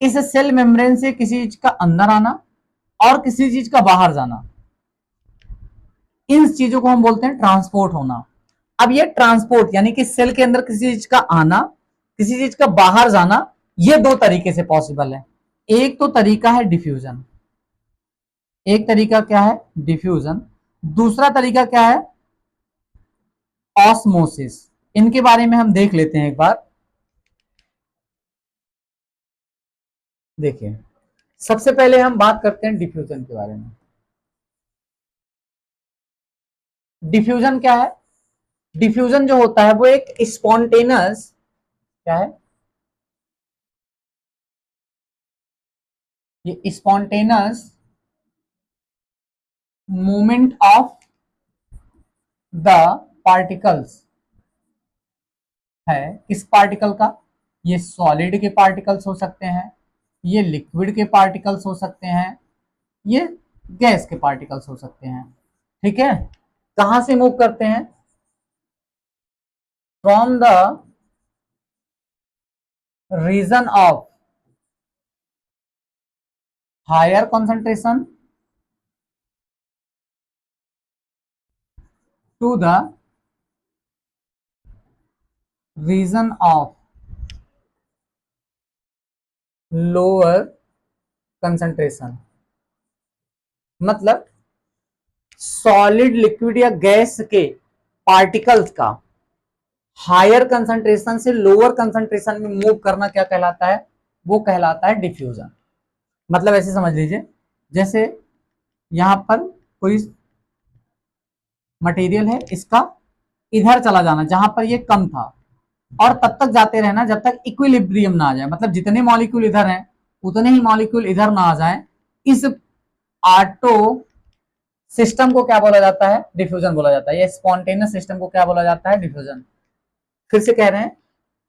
इस सेल मेम्ब्रेन से किसी चीज का अंदर आना और किसी चीज का बाहर जाना, इन चीजों को हम बोलते हैं ट्रांसपोर्ट होना। अब ये ट्रांसपोर्ट यानी कि सेल के अंदर किसी चीज का आना, किसी चीज का बाहर जाना, ये दो तरीके से पॉसिबल है। एक तो तरीका है डिफ्यूजन, एक तरीका क्या है, डिफ्यूजन, दूसरा तरीका क्या है, ऑस्मोसिस। इनके बारे में हम देख लेते हैं एक बार। देखिए, सबसे पहले हम बात करते हैं डिफ्यूजन के बारे में। डिफ्यूजन क्या है, डिफ्यूजन जो होता है वो एक स्पॉन्टेनियस, क्या है, ये spontaneous movement of the particles है। किस पार्टिकल का, ये सॉलिड के पार्टिकल्स हो सकते हैं, ये लिक्विड के पार्टिकल्स हो सकते हैं, ये गैस के पार्टिकल्स हो सकते हैं। ठीक है, कहां से मूव करते हैं, from the region of higher concentration to the region of lower concentration. मतलब सॉलिड, लिक्विड या गैस के पार्टिकल्स का हायर कंसंट्रेशन से लोअर कंसंट्रेशन में मूव करना क्या कहलाता है, वो कहलाता है डिफ्यूजन। मतलब ऐसे समझ लीजिए, जैसे यहां पर कोई मटेरियल है, इसका इधर चला जाना जहां पर ये कम था, और तब तक जाते रहना जब तक इक्विलिब्रियम ना आ जाए, मतलब जितने मॉलिक्यूल इधर हैं उतने ही मॉलिक्यूल इधर ना आ जाए। इस ऑटो सिस्टम को क्या बोला जाता है, डिफ्यूजन बोला जाता है। ये स्पॉन्टेनियस सिस्टम को क्या बोला जाता है, डिफ्यूजन। फिर से कह रहे हैं,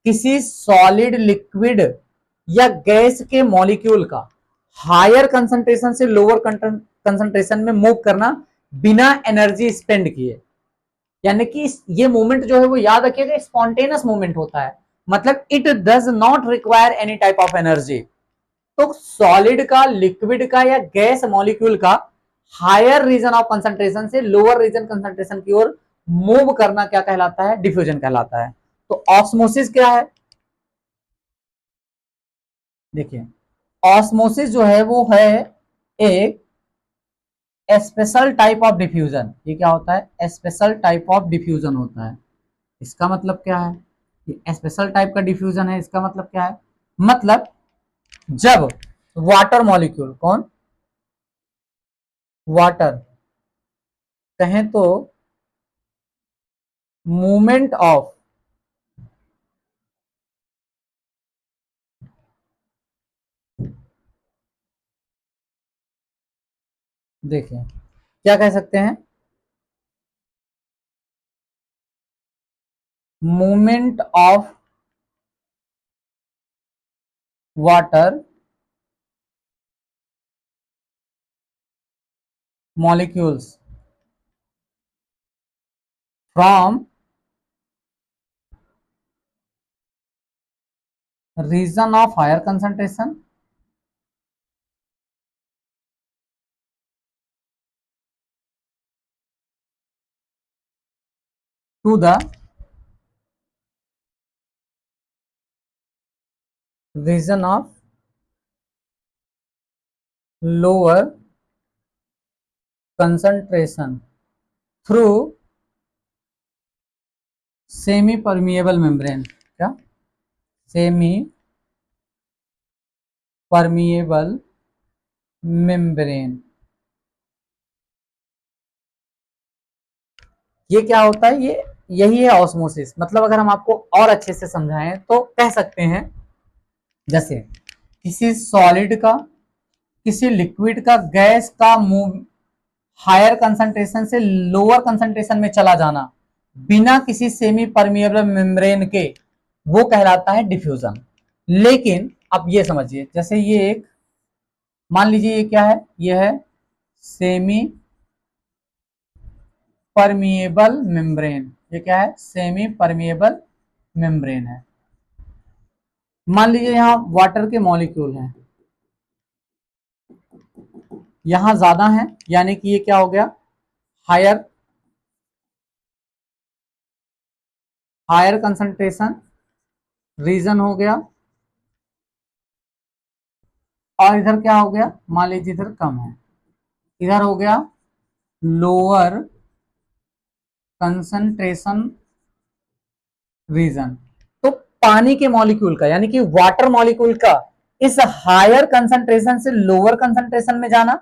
किसी सॉलिड, लिक्विड या गैस के मॉलिक्यूल का हायर कंसंट्रेशन से लोअर कंसंट्रेशन में मूव करना बिना एनर्जी स्पेंड किए। यानी कि ये मूवमेंट जो है वो याद रखिएगा स्पॉन्टेनियस मूवमेंट होता है, मतलब it does not require any type of energy. तो सॉलिड का, लिक्विड का या गैस मॉलिक्यूल का हायर रीजन ऑफ कंसंट्रेशन से लोअर रीजन कंसंट्रेशन की ओर मूव करना क्या कहलाता है? डिफ्यूजन कहलाता है। तो ऑस्मोसिस क्या है? देखिए ऑस्मोसिस जो है वो है एक स्पेशल टाइप ऑफ डिफ्यूजन। ये क्या होता है? स्पेशल टाइप ऑफ डिफ्यूजन होता है। इसका मतलब क्या है? ये स्पेशल टाइप का डिफ्यूजन है, इसका मतलब क्या है? मतलब जब वाटर मॉलिक्यूल, कौन? वाटर, कहें तो मूवमेंट ऑफ देखिए क्या कह सकते हैं? Movement of water molecules from region of higher concentration to the region of lower concentration through semi permeable membrane. क्या? Semi permeable membrane. ये क्या होता है? ये यही है ऑस्मोसिस। मतलब अगर हम आपको और अच्छे से समझाएं तो कह सकते हैं जैसे किसी सॉलिड का, किसी लिक्विड का, गैस का मूव हायर कंसंट्रेशन से लोअर कंसंट्रेशन में चला जाना बिना किसी सेमी परमिएबल मेम्ब्रेन के, वो कहलाता है डिफ्यूजन। लेकिन अब ये समझिए, जैसे ये एक, मान लीजिए ये क्या है? ये है सेमी परमिएबल मेम्ब्रेन। ये क्या है? सेमी परमिएबल मेम्ब्रेन है। मान लीजिए यहां वाटर के मॉलिक्यूल हैं, यहां ज्यादा है, यानी कि ये क्या हो गया? हायर हायर कंसंट्रेशन रीजन हो गया। और इधर क्या हो गया? मान लीजिए इधर कम है, इधर हो गया लोअर कंसंट्रेशन रीजन। तो पानी के मॉलिक्यूल का, यानी कि वाटर मॉलिक्यूल का इस हायर कंसंट्रेशन से लोअर कंसंट्रेशन में जाना,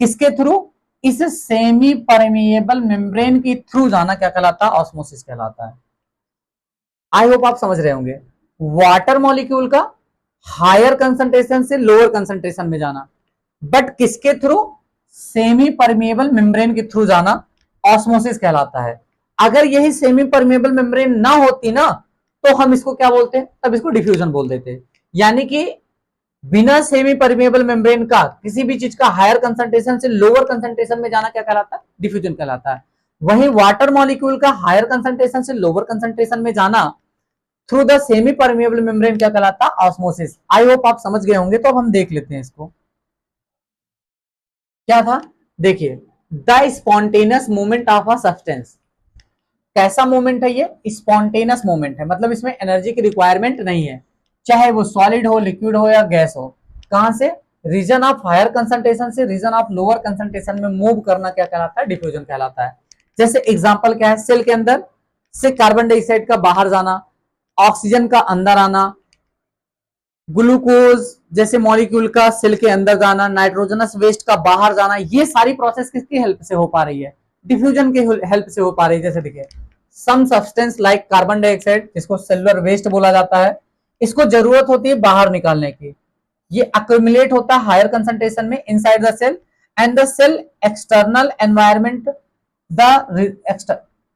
किसके थ्रू? इस सेमी परमिएबल मेम्ब्रेन के थ्रू जाना क्या कहलाता है? ऑस्मोसिस कहलाता है। आई होप आप समझ रहे होंगे। वाटर मॉलिक्यूल का हायर कंसंट्रेशन से लोअर कंसंट्रेशन में जाना, बट किसके थ्रू? सेमी परमिएबल मेम्ब्रेन के थ्रू जाना ऑस्मोसिस कहलाता है। अगर यही सेमी परमिएबल मेम्ब्रेन ना होती ना, तो हम इसको क्या बोलते हैं? तब इसको डिफ्यूजन बोल देते। यानी कि बिना सेमी परमिएबल मेम्ब्रेन का किसी भी चीज का हायर कंसंट्रेशन से लोअर कंसंट्रेशन में जाना क्या कहलाता है? डिफ्यूजन कहलाता है। वही वाटर मॉलिक्यूल का हायर कंसंट्रेशन से लोअर कंसंट्रेशन में जाना through the semi permeable membrane क्या कहलाता है? ऑस्मोसिस। आई होप आप समझ गए होंगे। तो अब हम देख लेते हैं इसको क्या था। देखिए the spontaneous movement of a substance. कैसा मूवमेंट है ये? स्पॉन्टेनियस मूवमेंट है, मतलब इसमें एनर्जी की रिक्वायरमेंट नहीं है, चाहे वो सॉलिड हो, लिक्विड हो या गैस हो। कहां से? रीजन ऑफ हायर कंसंट्रेशन से रीजन ऑफ लोअर कंसंट्रेशन में मूव करना क्या कहलाता है? डिफ्यूजन कहलाता है। जैसे एग्जांपल क्या है? सेल के अंदर से कार्बन डाइऑक्साइड का बाहर जाना, ऑक्सीजन का अंदर आना, ग्लूकोज जैसे मॉलिक्यूल का सेल के अंदर जाना, नाइट्रोजनस वेस्ट का बाहर जाना, ये सारी प्रोसेस किसकी हेल्प से हो पा रही है? डिफ्यूजन के हेल्प से हो पा रही है। जैसे देखिए some substance like carbon dioxide, जिसको सेलुलर वेस्ट बोला जाता है, इसको जरूरत होती है बाहर निकालने की। ये अक्यूमुलेट होता है हायर कंसंट्रेशन में inside the cell, and the cell external environment the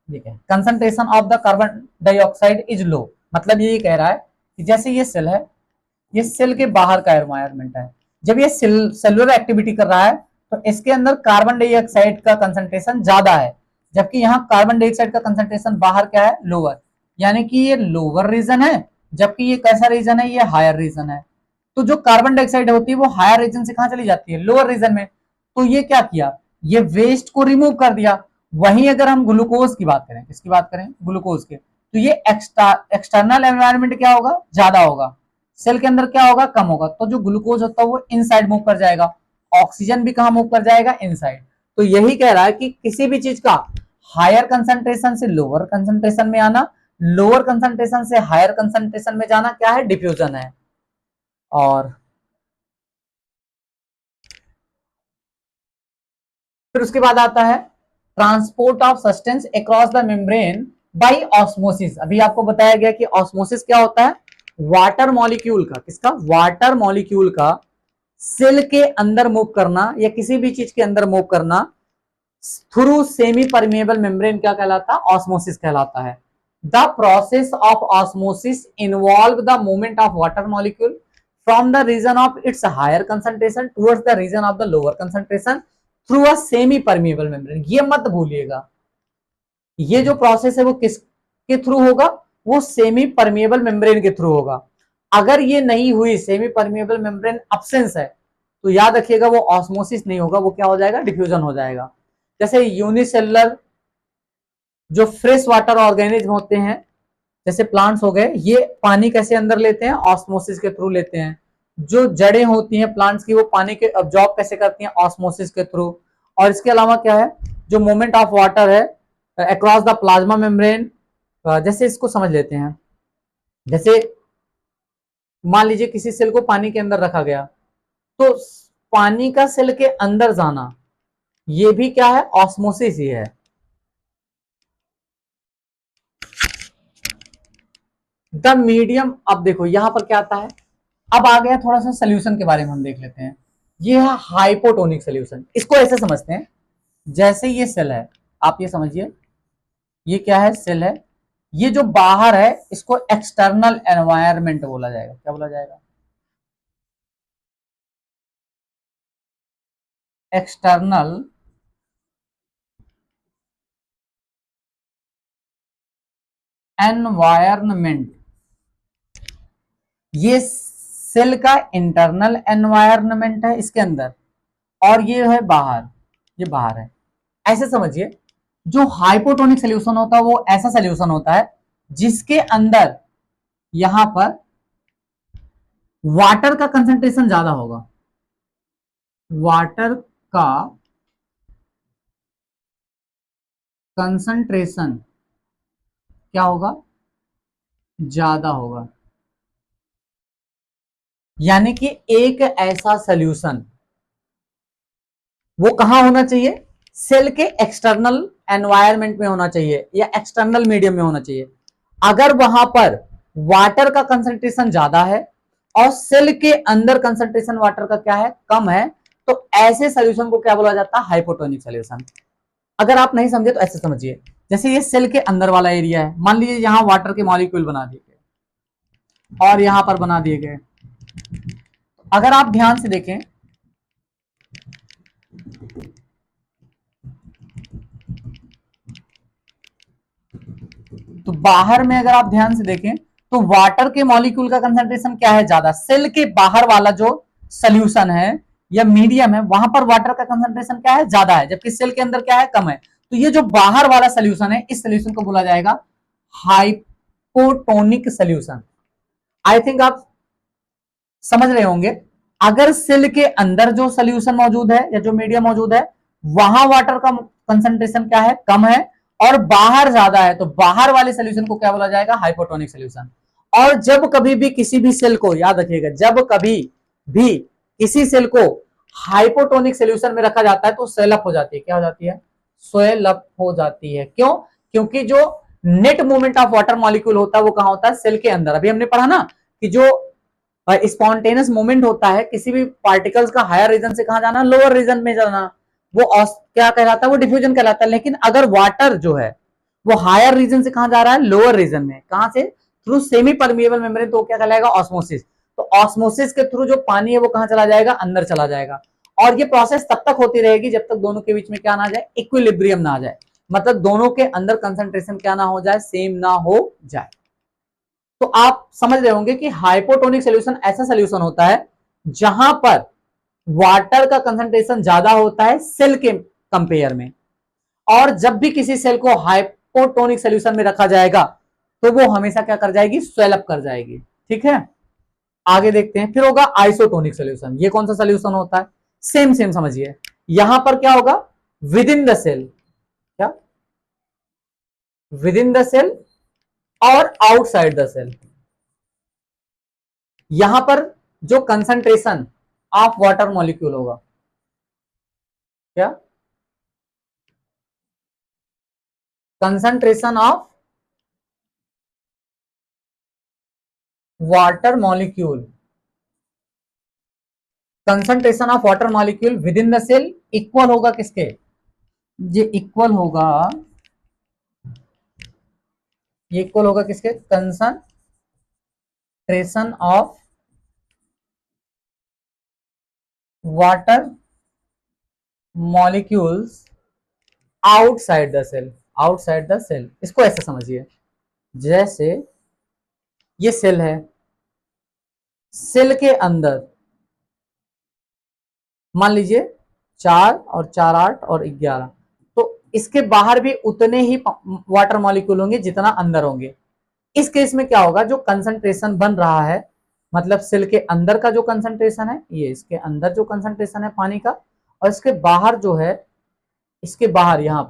concentration of the carbon dioxide is low. मतलब ये कह रहा है कि जैसे ये सेल है, ये सेल के बाहर का एनवायरनमेंट है, जब ये सेलुलर एक्टिविटी कर रहा है तो इसके अंदर कार्बन डाइऑक्साइड का कंसंट्रेशन ज्यादा है, जबकि यहाँ कार्बन डाइऑक्साइड का कंसंट्रेशन बाहर क्या है, लोअर, यानी कि ये लोअर रीजन है, जबकि ये कैसा रीजन है, ये हायर रीजन है। तो जो कार्बन डाइऑक्साइड होती है वो हायर रीजन से कहां चली जाती है, लोअर रीजन में। तो ये क्या किया, ये वेस्ट को रिमूव कर दिया। वहीं अगर हम ग्लूकोज की बात करें, किसकी बात करें, ग्लूकोज के, तो ये एक्सटर्नल एनवायरनमेंट क्या होगा, ज्यादा होगा, सेल के अंदर क्या होगा, कम होगा। तो जो ग्लूकोज होता है वो इनसाइड मूव कर जाएगा, ऑक्सीजन भी कहां मूव कर जाएगा, इनसाइड। तो यही कह रहा है कि किसी भी चीज का हायर कंसंट्रेशन से लोअर कंसंट्रेशन में आना, लोअर कंसंट्रेशन से हायर कंसंट्रेशन में जाना क्या है, डिफ्यूजन है। और फिर उसके बाद आता है transport of substance across the membrane by osmosis. अभी आपको बताया गया कि ऑस्मोसिस क्या होता है, वाटर मॉलिक्यूल का, किसका, वाटर मॉलिक्यूल का सेल के अंदर मूव करना या किसी भी चीज के अंदर मूव करना थ्रू सेमी परमेबल मेम्ब्रेन क्या कहलाता है, ऑस्मोसिस कहलाता है। The process of osmosis involve the movement of water molecule from the region of its higher concentration towards the region of the lower concentration through a semi permeable membrane. ये मत भूलिएगा, ये जो प्रोसेस है वो किसके थ्रू होगा, वो सेमी परमेबल मेम्ब्रेन के थ्रू होगा। अगर ये नहीं हुई, सेमी परमेबल मेम्ब्रेन अब्सेंस है, तो याद रखिएगा वो ऑस्मोसिस नहीं होगा, वो क्या हो जाएगा, डिफ्यूजन हो जाएगा। जैसे यूनिसेलुलर जो फ्रेश वाटर ऑर्गेनिज्म होते हैं, जैसे प्लांट्स हो गए, ये पानी कैसे अंदर लेते हैं, ऑस्मोसिस के थ्रू लेते हैं। जो जड़ें होती हैं प्लांट्स की, वो पानी के अब्जॉर्ब कैसे करती हैं, ऑस्मोसिस के थ्रू। और इसके अलावा क्या है, जो मूवमेंट ऑफ वाटर है अक्रॉस द प्लाज्मा मेम्ब्रेन, जैसे इसको समझ लेते हैं। जैसे मान लीजिए किसी सेल को पानी के अंदर रखा गया, तो पानी का सेल के अंदर जाना, ये भी क्या है, ऑस्मोसिस ही है। द मीडियम, अब देखो यहां पर क्या आता है, अब आ गया थोड़ा सा सोल्यूशन के बारे में हम देख लेते हैं। ये है हाइपोटोनिक सोल्यूशन। इसको ऐसे समझते हैं, जैसे ये सेल है, आप ये समझिए, ये क्या है, सेल है। ये जो बाहर है इसको एक्सटर्नल एनवायरनमेंट बोला जाएगा, क्या बोला जाएगा, एक्सटर्नल एनवायरनमेंट। ये सेल का इंटरनल एनवायरनमेंट है इसके अंदर, और ये है बाहर, ये बाहर है। ऐसे समझिए, जो हाइपोटोनिक सोल्यूशन होता है वो ऐसा सोल्यूशन होता है जिसके अंदर यहां पर वाटर का कंसंट्रेशन ज्यादा होगा, वाटर का कंसंट्रेशन क्या होगा, ज्यादा होगा। यानी कि एक ऐसा सोल्यूशन वो कहां होना चाहिए, सेल के एक्सटर्नल एनवायरनमेंट में होना चाहिए या एक्सटर्नल मीडियम में होना चाहिए। अगर वहां पर वाटर का कंसंट्रेशन ज्यादा है और सेल के अंदर कंसंट्रेशन वाटर का क्या है, कम है, तो ऐसे सोल्यूशन को क्या बोला जाता है, हाइपोटोनिक सोल्यूशन। अगर आप नहीं समझे तो ऐसे समझिए, जैसे ये सेल के अंदर वाला एरिया है, मान लीजिए यहां वाटर के मॉलिक्यूल बना दिए गए और यहां पर बना दिए गए। अगर आप ध्यान से देखें, तो बाहर में अगर आप ध्यान से देखें तो वाटर के मॉलिक्यूल का कंसंट्रेशन क्या है, ज्यादा। सेल के बाहर वाला जो सोल्यूशन है या मीडियम है, वहां पर वाटर का कंसंट्रेशन क्या है, ज्यादा है, जबकि सेल के अंदर क्या है, कम है। तो ये जो बाहर वाला सोल्यूशन है, इस सोल्यूशन को बोला जाएगा हाइपोटोनिक सोल्यूशन। आई थिंक आप समझ रहे होंगे। अगर सेल के अंदर जो सोल्यूशन मौजूद है या जो मीडियम मौजूद है, वहां वाटर का कंसंट्रेशन क्या है, कम है, और बाहर ज्यादा है, तो बाहर वाले सोल्यूशन को क्या बोला जाएगा, हाइपोटोनिक सोल्यूशन। और जब कभी भी किसी भी सेल को, याद रखिएगा, जब कभी भी किसी सेल को हाइपोटोनिक सोल्यूशन में रखा जाता है तो सेल अप हो जाती है, क्या हो जाती है, स्वेल अप हो जाती है। क्यों, क्योंकि जो net movement of water molecule होता है वो कहां होता है, सेल के अंदर। अभी हमने पढ़ा ना कि जो स्पॉन्टेनियस मूवमेंट होता है किसी भी पार्टिकल्स का हायर रीजन से कहां जाना, लोअर रीजन में जाना, वो क्या कहलाता है, वो डिफ्यूजन कहलाता है। लेकिन अगर वाटर जो है वो हायर रीजन से कहां जा रहा है, लोअर रीजन में, कहां से, थ्रू सेमी परमिएबल मेम्ब्रेन, तो क्या कहलाएगा, ऑस्मोसिस। तो ऑस्मोसिस के थ्रू जो पानी है वो कहां चला जाएगा, अंदर चला जाएगा। और ये प्रोसेस तब तक होती रहेगी जब तक दोनों के बीच में क्या ना आ जाए, इक्विलिब्रियम ना आ जाए, मतलब दोनों के अंदर कंसंट्रेशन क्या ना हो जाए, सेम ना हो जाए। तो आप समझ रहे होंगे कि हाइपोटोनिक सोल्यूशन ऐसा सोल्यूशन होता है जहां पर वाटर का कंसंट्रेशन ज्यादा होता है सेल के कंपेयर में, और जब भी किसी सेल को हाइपोटोनिक सोल्यूशन में रखा जाएगा तो वो हमेशा क्या कर जाएगी, स्वेलअप कर जाएगी। ठीक है, आगे देखते हैं। फिर होगा आइसोटोनिक सोल्यूशन। ये कौन सा सोल्यूशन होता है, सेम सेम समझिए। यहां पर क्या होगा, विद इन द सेल, क्या विद इन द सेल और आउटसाइड द सेल, यहां पर जो कंसंट्रेशन ऑफ वाटर मॉलिक्यूल होगा, क्या concentration of water molecule, concentration of water molecule within the cell equal होगा किसके, ये इक्वल होगा, ये इक्वल होगा किसके, concentration of water molecules outside the cell, outside the cell. इसको ऐसे समझिए, जैसे ये सेल है, सेल के अंदर मान लीजिए 4 और 4 8 और 11, तो इसके बाहर भी उतने ही वाटर मॉलिक्यूल होंगे जितना अंदर होंगे। इस केस में क्या होगा, जो कंसंट्रेशन बन रहा है, मतलब सेल के अंदर का जो कंसंट्रेशन है, ये इसके अंदर जो कंसंट्रेशन है पानी का, और इसके बाहर जो है, इसके बाहर यहां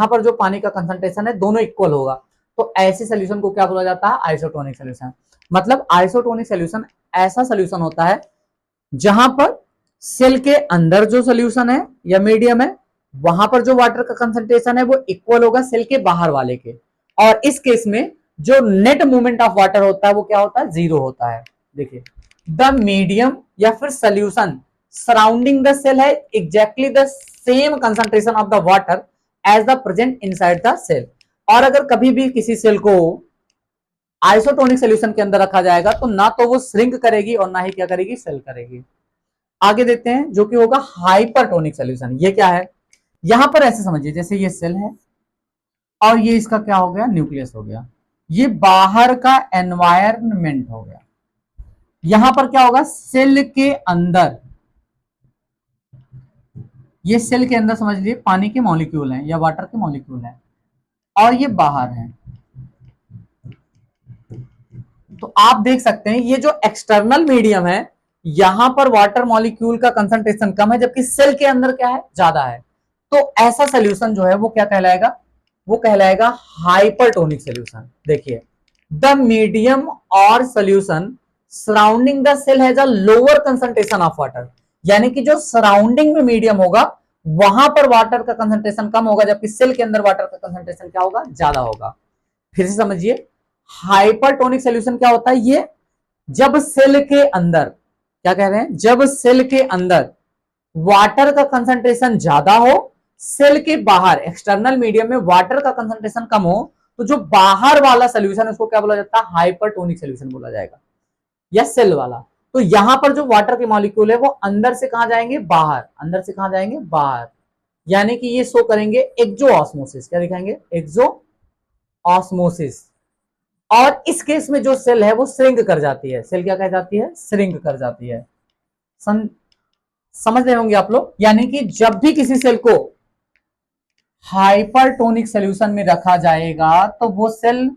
पर जो पानी का कंसंट्रेशन है, दोनों इक्वल होगा। तो ऐसे सोल्यूशन को क्या बोला जाता है, आइसोटोनिक सोल्यूशन। मतलब आइसोटोनिक सोल्यूशन ऐसा सोल्यूशन होता है जहां पर सेल के अंदर जो सोल्यूशन है या मीडियम है, वहां पर जो वाटर का कंसंट्रेशन है वो इक्वल होगा सेल के बाहर वाले के, और इस केस में जो नेट मूवमेंट ऑफ वाटर होता है वो क्या होता है, जीरो होता है। देखिए, द मीडियम या फिर सोल्यूशन सराउंडिंग द सेल है exactly the same concentration of the water as the present inside the cell. और अगर कभी भी किसी सेल को आइसोटोनिक सोल्यूशन के अंदर रखा जाएगा तो ना तो वो श्रिंक करेगी और ना ही क्या करेगी, सेल करेगी। आगे देखते हैं जो कि होगा हाइपरटोनिक सोल्यूशन। ये क्या है, यहां पर ऐसे समझिए जैसे ये सेल है और ये इसका क्या हो गया, न्यूक्लियस हो गया, ये बाहर का एनवायरनमेंट हो गया। यहां पर क्या होगा, सेल के अंदर, ये सेल के अंदर समझ लीजिए पानी के मॉलिक्यूल हैं या वाटर के मॉलिक्यूल हैं, और ये बाहर हैं। तो आप देख सकते हैं ये जो एक्सटर्नल मीडियम है, यहां पर वाटर मॉलिक्यूल का कंसंट्रेशन कम है जबकि सेल के अंदर क्या है, ज्यादा है। तो ऐसा सोल्यूशन जो है वो क्या कहलाएगा, वो कहलाएगा हाइपरटोनिक सोल्यूशन। देखिए, द मीडियम और solution surrounding the cell has a lower concentration of water, यानी कि जो सराउंडिंग में मीडियम होगा वहां पर वाटर का कंसंट्रेशन कम होगा जबकि सेल के अंदर वाटर का कंसंट्रेशन क्या होगा, ज्यादा होगा। फिर से समझिए, हाइपरटोनिक सोल्यूशन क्या होता है, ये जब सेल के अंदर, क्या कह रहे हैं, जब सेल के अंदर वाटर का कंसंट्रेशन ज्यादा हो, सेल के बाहर एक्सटर्नल मीडियम में वाटर का कंसंट्रेशन कम हो, तो जो बाहर वाला सोल्यूशन उसको क्या बोला जाता है, हाइपरटोनिक सोल्यूशन बोला जाएगा, या सेल वाला। तो यहां पर जो वाटर के मॉलिक्यूल है वो अंदर से कहां जाएंगे, बाहर, अंदर से कहां जाएंगे, बाहर, यानी कि ये शो करेंगे एक्सो ऑस्मोसिस। क्या दिखाएंगे, एक्सो ऑस्मोसिस। और इस केस में जो सेल है वो श्रिंक कर जाती है, सेल क्या कह जाती है, श्रिंक कर जाती है। समझ रहे होंगे आप लोग, यानी कि जब भी किसी सेल को हाइपरटोनिक सोल्यूशन में रखा जाएगा तो वो सेल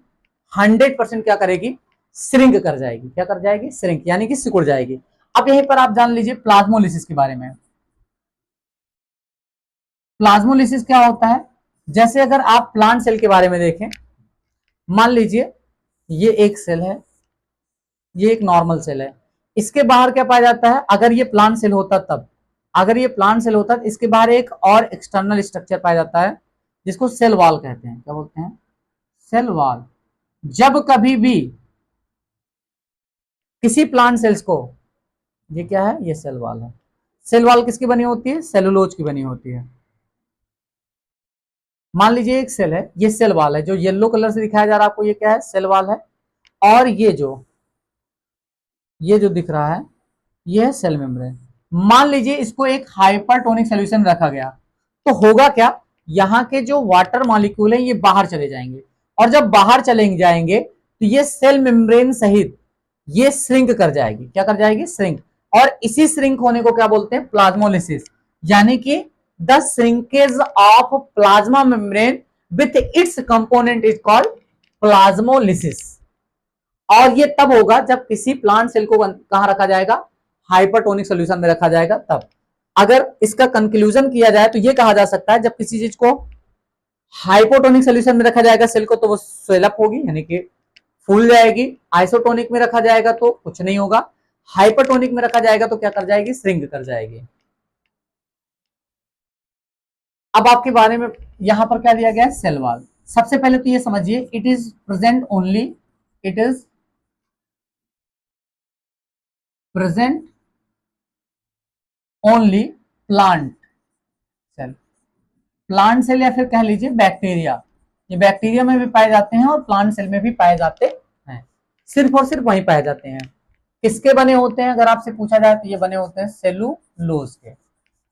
100% क्या करेगी, श्रिंक कर जाएगी। क्या कर जाएगी, श्रिंक, यानी कि सिकुड़ जाएगी। अब यहीं पर आप जान लीजिए प्लाज्मोलिसिस के बारे में। प्लाज्मोलिसिस क्या होता है, जैसे अगर आप प्लांट सेल के बारे में देखें, मान लीजिए ये एक सेल है, ये एक नॉर्मल सेल है, इसके बाहर क्या पाया जाता है, अगर ये प्लांट सेल होता तब, अगर ये प्लांट सेल होता तो इसके बाहर एक और एक्सटर्नल स्ट्रक्चर पाया जाता है जिसको सेल वॉल कहते हैं। क्या बोलते हैं, सेल वॉल। जब कभी भी किसी प्लांट सेल्स को, ये क्या है, ये सेल वॉल है। सेल वॉल किसकी बनी होती है, सेलुलोज की बनी होती है। मान लीजिए एक सेल है, ये सेल वॉल है, जो येलो कलर से दिखाया जा रहा है आपको, ये क्या है, सेल वॉल है। और ये जो दिख रहा है ये है सेल मेम्ब्रेन। मान लीजिए इसको एक हाइपरटोनिक सोल्यूशन रखा गया, तो होगा क्या, यहाँ के जो वाटर मॉलिक्यूल है ये बाहर चले जाएंगे, और जब बाहर चले जाएंगे तो ये सेल मेम्ब्रेन सहित ये श्रिंक कर जाएगी। क्या कर जाएगी? श्रिंक। और इसी श्रिंक होने को क्या बोलते हैं? प्लाज्मोलिसिस। यानी कि the shrinkage of plasma membrane with its component is called plasmolysis. और ये तब होगा जब किसी प्लांट सेल को कहां रखा जाएगा? हाइपरटोनिक सोल्यूशन में रखा जाएगा तब। अगर इसका कंक्लूजन किया जाए तो ये कहा जा सकता है, जब किसी चीज को हाइपोटोनिक सोल्यूशन में रखा जाएगा सेल को, तो वो स्वेलअप होगी, यानी कि फूल जाएगी। आइसोटोनिक में रखा जाएगा तो कुछ नहीं होगा। हाइपरटोनिक में रखा जाएगा तो क्या कर जाएगी? श्रिंक कर जाएगी। अब आपके बारे में यहां पर क्या दिया गया है? Cell wall. सबसे पहले तो ये समझिए, it is present only, it is present only plant cell. Plant cell या फिर कह लीजिए बैक्टीरिया, ये बैक्टीरिया में भी पाए जाते हैं और प्लांट सेल में भी पाए जाते हैं। सिर्फ और सिर्फ वहीं पाए जाते हैं। किसके बने होते हैं? अगर आपसे पूछा जाए तो ये बने होते हैं सेलुलोज के।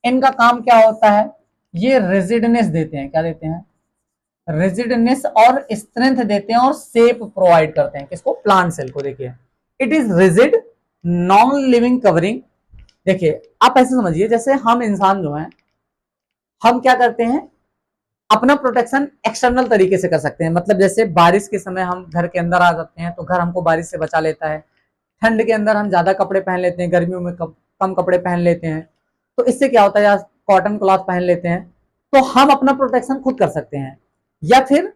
इनका काम क्या होता है? ये रिजिडनेस देते हैं। क्या देते हैं? रिजिडनेस और स्ट्रेंथ देते हैं और शेप प्रोवाइड करते हैं। किसको? प्लांट सेल को। देखिए, it is rigid non living covering. देखिए, आप ऐसे समझिए, जैसे हम इंसान जो हैं, हम क्या करते हैं? अपना प्रोटेक्शन एक्सटर्नल तरीके से कर सकते हैं। मतलब जैसे बारिश के समय हम घर के अंदर आ जाते हैं तो घर हमको बारिश से बचा लेता है। ठंड के अंदर हम ज्यादा कपड़े पहन लेते हैं, गर्मियों में कम कपड़े पहन लेते हैं। तो इससे क्या होता है? या कॉटन क्लॉथ पहन लेते हैं, तो हम अपना प्रोटेक्शन खुद कर सकते हैं, या फिर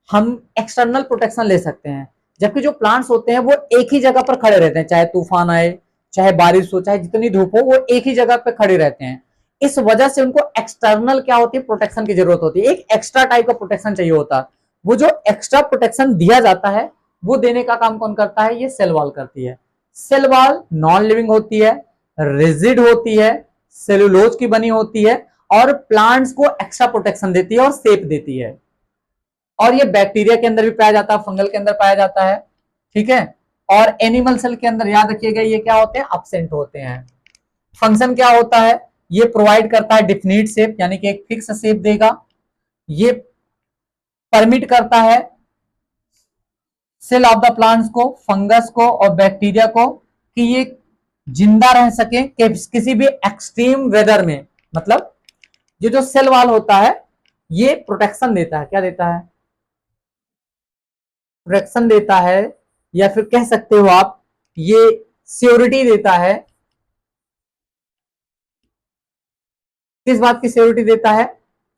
हम एक्सटर्नल प्रोटेक्शन ले सकते हैं। जबकि जो प्लांट्स होते हैं वो एक ही जगह पर खड़े रहते हैं, चाहे तूफान आए, चाहे बारिश हो, चाहे जितनी धूप हो, वो एक ही जगह पर खड़े रहते हैं। इस वजह से उनको एक्सटर्नल क्या होती है? प्रोटेक्शन की जरूरत होती है। एक एक्स्ट्रा टाइप का प्रोटेक्शन चाहिए होता है। वो जो एक्स्ट्रा प्रोटेक्शन दिया जाता है, वो देने का काम कौन करता है? ये सेल वॉल करती है। सेल वॉल नॉन लिविंग होती है, रिजिड होती है, सेलुलोज की बनी होती है, और प्लांट्स को एक्स्ट्रा प्रोटेक्शन देती है और शेप देती है। और ये बैक्टीरिया के अंदर भी पाया जाता है, फंगल के अंदर पाया जाता है। ठीक है। और एनिमल सेल के अंदर याद रखिएगा ये क्या होते हैं? एब्सेंट होते हैं। फंक्शन क्या होता है? ये प्रोवाइड करता है डिफिनिट शेप, यानी कि एक फिक्स शेप देगा। ये परमिट करता है सेल ऑफ द प्लांट्स को, फंगस को और बैक्टीरिया को कि ये जिंदा रह सके किसी भी एक्सट्रीम वेदर में। मतलब ये जो सेल वॉल होता है ये प्रोटेक्शन देता है। क्या देता है? प्रोटेक्शन देता है, या फिर कह सकते हो आप ये सियोरिटी देता है। किस बात की सियोरिटी देता है?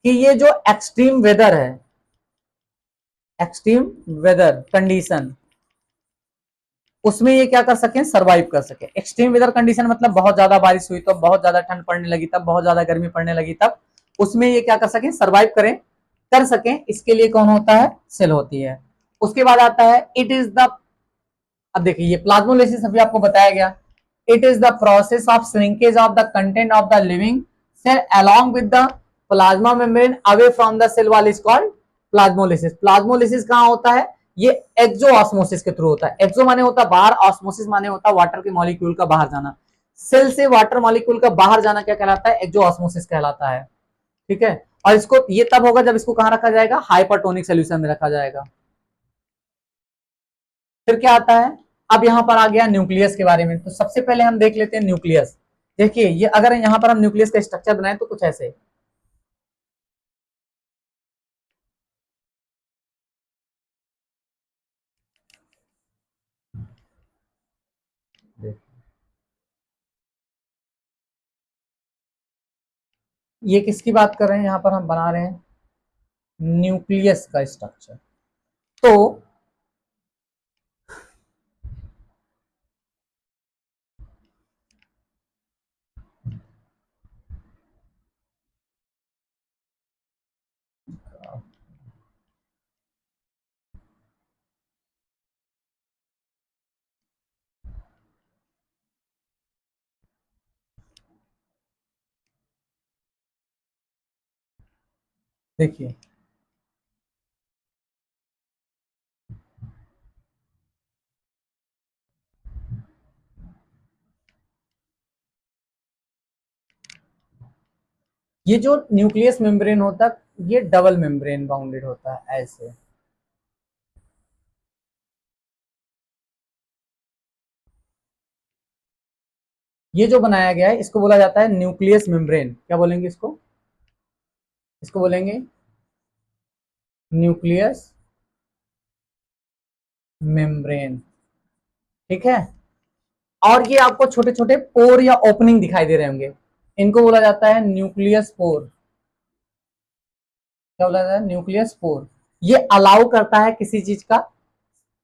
कि ये जो एक्सट्रीम वेदर है, एक्सट्रीम वेदर कंडीशन, उसमें ये क्या कर सके? सर्वाइव कर सके। एक्सट्रीम वेदर कंडीशन मतलब बहुत ज्यादा बारिश हुई, तो बहुत ज्यादा ठंड पड़ने लगी, तब बहुत ज्यादा गर्मी पड़ने लगी, तब उसमें ये क्या कर सके? सर्वाइव करें, कर सके। इसके लिए कौन होता है? सेल होती है। उसके बाद आता है इट इज द, अब देखिए ये प्लाज्मोलिसिस अभी आपको बताया गया। It is the process of shrinkage of the content of the living cell along with the plasma membrane away from the cell wall is called plasmolysis. Plasmolysis कहां होता है? ये एक्सो ऑस्मोसिस के थ्रू होता है। एक्सो माने होता है बाहर, ऑस्मोसिस माने होता है वाटर के मॉलिक्यूल का बाहर जाना। सेल से वाटर मॉलिक्यूल का बाहर जाना क्या कहलाता है? एक्सो ऑस्मोसिस कहलाता है। ठीक है। और इसको ये तब होगा जब इसको कहां रखा जाएगा? हाइपरटोनिक सोल्यूशन में रखा जाएगा। फिर क्या आता है? अब यहां पर आ गया न्यूक्लियस के बारे में। तो सबसे पहले हम देख लेते हैं न्यूक्लियस। देखिए, ये अगर यहां पर हम न्यूक्लियस का स्ट्रक्चर बनाए तो कुछ ऐसे। ये किसकी बात कर रहे हैं? यहां पर हम बना रहे हैं न्यूक्लियस का स्ट्रक्चर। तो देखिए, ये जो न्यूक्लियस मेम्ब्रेन होता है ये डबल मेम्ब्रेन बाउंडेड होता है ऐसे। ये जो बनाया गया है इसको बोला जाता है न्यूक्लियस मेम्ब्रेन। क्या बोलेंगे इसको? इसको बोलेंगे न्यूक्लियस मेम्ब्रेन। ठीक है। और ये आपको छोटे छोटे पोर या ओपनिंग दिखाई दे रहे होंगे, इनको बोला जाता है न्यूक्लियस पोर। क्या बोला जाता है? न्यूक्लियस पोर। ये अलाउ करता है किसी चीज का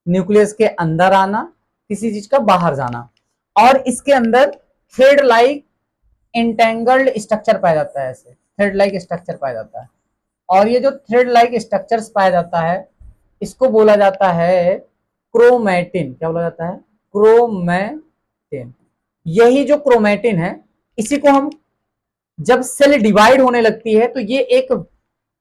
न्यूक्लियस के अंदर आना, किसी चीज का बाहर जाना। और इसके अंदर थ्रेड लाइक इंटेंगल्ड स्ट्रक्चर पाया जाता है, ऐसे थ्रेड लाइक स्ट्रक्चर पाया जाता है। और ये जो थ्रेड लाइक स्ट्रक्चर्स पाया जाता है इसको बोला जाता है क्रोमैटिन। क्या बोला जाता है? क्रोमैटिन। यही जो क्रोमैटिन है इसी को हम जब सेल डिवाइड होने लगती है तो ये एक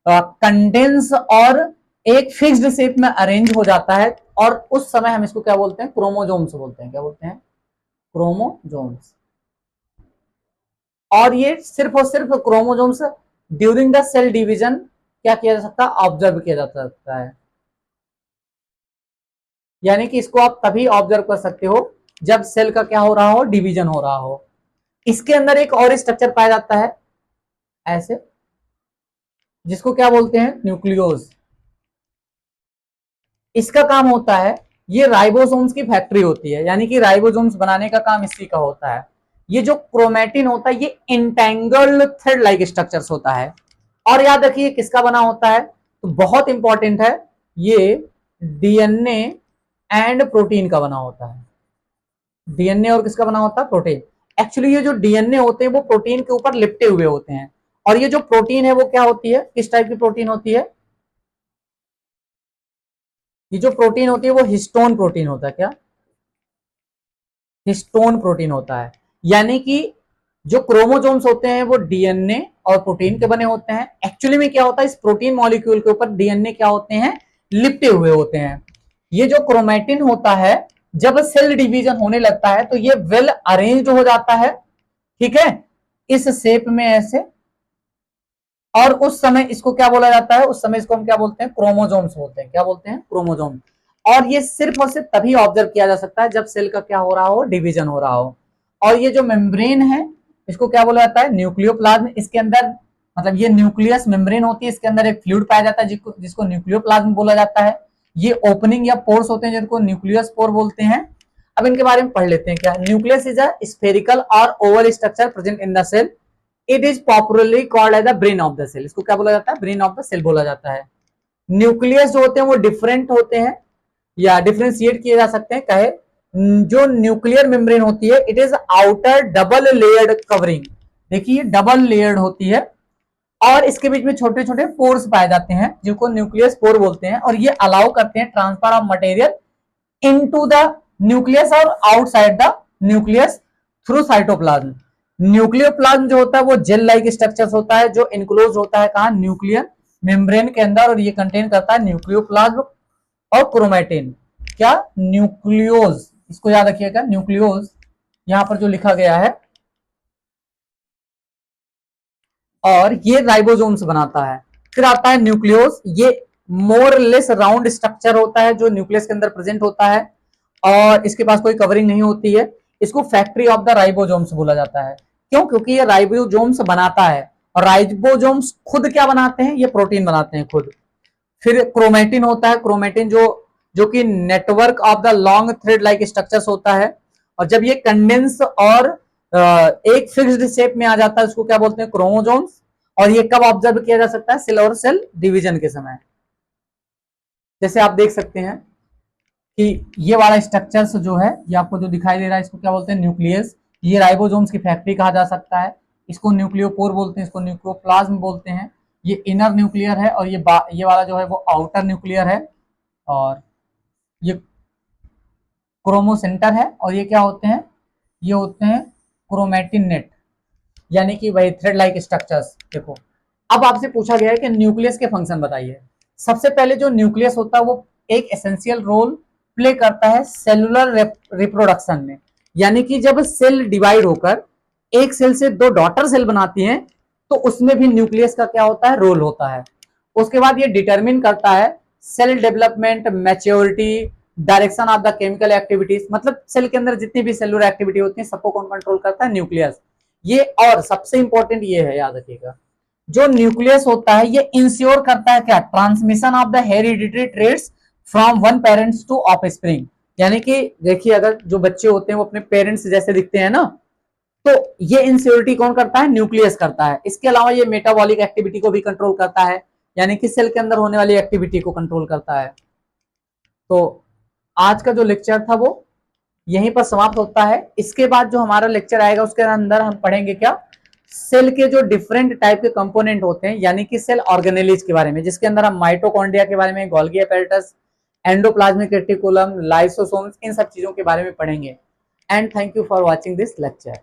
कंडेंस और एक फिक्स्ड शेप में अरेंज हो जाता है, और उस समय हम इसको क्या बोलते हैं? क्रोमोजोम्स बोलते हैं। क्या बोलते हैं? क्रोमोजोम्स। और ये सिर्फ और सिर्फ chromosomes during the cell division क्या किया जा सकता है? ऑब्जर्व किया जा सकता है। यानी कि इसको आप तभी ऑब्जर्व कर सकते हो जब सेल का क्या हो रहा हो? डिवीजन हो रहा हो। इसके अंदर एक और स्ट्रक्चर पाया जाता है ऐसे, जिसको क्या बोलते हैं? न्यूक्लियोज। इसका काम होता है, ये राइबोसोम्स की फैक्ट्री होती है, यानी कि राइबोसोम्स बनाने का काम इसी का होता है। ये जो क्रोमैटिन होता है ये इंटेंगल्ड थ्रेड लाइक स्ट्रक्चर्स होता है। और याद रखिए किसका बना होता है, तो बहुत इंपॉर्टेंट है, ये डीएनए एंड प्रोटीन का बना होता है। डीएनए और किसका बना होता है? प्रोटीन। एक्चुअली ये जो डीएनए होते हैं वो प्रोटीन के ऊपर लिपटे हुए होते हैं, और ये जो प्रोटीन है वो क्या होती है? किस टाइप की प्रोटीन होती है? ये जो प्रोटीन होती है वो हिस्टोन प्रोटीन होता है। क्या? हिस्टोन प्रोटीन होता है। यानी कि जो क्रोमोसोम्स होते हैं वो डीएनए और प्रोटीन के बने होते हैं। एक्चुअली में क्या होता है, इस प्रोटीन मॉलिक्यूल के ऊपर डीएनए क्या होते हैं? लिपटे हुए होते हैं। ये जो क्रोमैटिन होता है जब सेल डिवीजन होने लगता है तो ये वेल अरेंज्ड हो जाता है, ठीक है, इस शेप में ऐसे। और उस समय इसको क्या बोला जाता है? उस समय इसको हम क्या बोलते हैं? क्रोमोसोम्स बोलते हैं। क्या बोलते हैं? क्रोमोसोम। और ये सिर्फ और सिर्फ तभी ऑब्जर्व किया जा सकता है जब सेल का क्या हो रहा हो? डिवीजन हो रहा हो। और ये जो मेम्ब्रेन है इसको क्या बोला जाता है? न्यूक्लियोप्लाज्म। इसके अंदर मतलब ये न्यूक्लियस मेम्ब्रेन होती है, इसके अंदर एक फ्लूइड पाया जाता है जिसको जिसको न्यूक्लियोप्लाज्म बोला जाता है। ये ओपनिंग या पोर्स होते हैं जिनको न्यूक्लियस पोर बोलते हैं। अब इनके बारे में पढ़ लेते हैं। क्या? न्यूक्लियस इज अ स्फेरिकल और oval structure present in the cell. It is popularly called as the brain of the cell. इसको क्या बोला जाता है? ब्रेन ऑफ द सेल बोला जाता है। न्यूक्लियस जो होते हैं वो डिफरेंट होते हैं या डिफ्रेंशिएट किए जा सकते हैं। कहे जो न्यूक्लियर मेम्ब्रेन होती है it is outer double layered covering. देखिए डबल लेयर्ड होती है, और इसके बीच में छोटे छोटे पोर्स पाए जाते हैं जिनको न्यूक्लियस पोर बोलते हैं, और ये अलाउ करते हैं transfer of material into the nucleus और outside the nucleus through cytoplasm. Nucleoplasm जो होता है वो जेल लाइक स्ट्रक्चर होता है जो इनक्लोज होता है कहां? न्यूक्लियर मेम्ब्रेन के अंदर, और ये कंटेन करता है न्यूक्लियोप्लाज्म और क्रोमैटिन। क्या? न्यूक्लियोज। इसको याद रखिएगा, न्यूक्लियोज यहां पर जो लिखा गया है। और ये राइबोसोम्स बनाता है। फिर आता है न्यूक्लियोज। ये मोर लेस राउंड स्ट्रक्चर होता है जो न्यूक्लियस के अंदर प्रेजेंट होता है, और इसके पास कोई कवरिंग नहीं होती है। इसको फैक्ट्री ऑफ द राइबोसोम्स बोला जाता है। क्यों? क्योंकि ये राइबोसोम्स बनाता है, और राइबोसोम्स खुद क्या बनाते हैं? ये प्रोटीन बनाते हैं खुद। फिर क्रोमैटिन होता है। क्रोमैटिन जो जो कि network of the long thread like structures होता है, और जब ये कंडेंस और एक फिक्स्ड शेप में आ जाता है उसको क्या बोलते हैं? क्रोमोसोम्स। और ये कब ऑब्जर्व किया जा सकता है? सेल और सेल डिवीजन के समय। जैसे आप देख सकते हैं कि ये वाला स्ट्रक्चर्स जो है ये आपको जो दिखाई दे रहा है इसको क्या बोलते हैं? न्यूक्लियस। ये राइबोसोम्स की फैक्ट्री कहा जा सकता है। इसको न्यूक्लियोपोर बोलते हैं, इसको न्यूक्लियोप्लाज्म बोलते हैं। ये इनर न्यूक्लियर है, और ये वाला जो है वो आउटर न्यूक्लियर है। और ये क्रोमोसेंटर है, और ये क्या होते हैं? ये होते हैं क्रोमैटिन नेट, यानी कि वही थ्रेड लाइक स्ट्रक्चर्स। देखो अब आपसे पूछा गया है कि न्यूक्लियस के फंक्शन बताइए। सबसे पहले जो न्यूक्लियस होता है वो एक एसेंशियल रोल प्ले करता है सेलुलर रिप्रोडक्शन में। यानी कि जब सेल डिवाइड होकर एक सेल से दो डॉटर सेल बनाती हैं तो उसमें भी न्यूक्लियस का क्या होता है, रोल होता है। उसके बाद ये डिटरमिन करता है cell development, maturity, direction of the chemical activities, मतलब सेल के अंदर जितनी भी सेलुलर एक्टिविटी होती है सबको कौन कंट्रोल करता है, न्यूक्लियस। ये और सबसे इंपॉर्टेंट ये है, याद रखिएगा, जो न्यूक्लियस होता है ये इंश्योर करता है क्या, transmission of the hereditary traits from one parents to offspring. यानी कि देखिए, अगर जो बच्चे होते हैं वो अपने पेरेंट्स जैसे दिखते हैं ना, तो ये इंसियोरिटी कौन करता है, न्यूक्लियस करता है। इसके अलावा ये मेटाबॉलिक एक्टिविटी को भी कंट्रोल करता है, यानी कि सेल के अंदर होने वाली एक्टिविटी को कंट्रोल करता है। तो आज का जो लेक्चर था वो यहीं पर समाप्त होता है। इसके बाद जो हमारा लेक्चर आएगा उसके अंदर हम पढ़ेंगे क्या, सेल के जो डिफरेंट टाइप के कंपोनेंट होते हैं, यानी कि सेल ऑर्गेनेलिज के बारे में, जिसके अंदर हम माइटोकॉन्ड्रिया के बारे में, Golgi apparatus, endoplasmic reticulum, lysosomes, इन सब चीजों के बारे में पढ़ेंगे। And thank you for watching this lecture.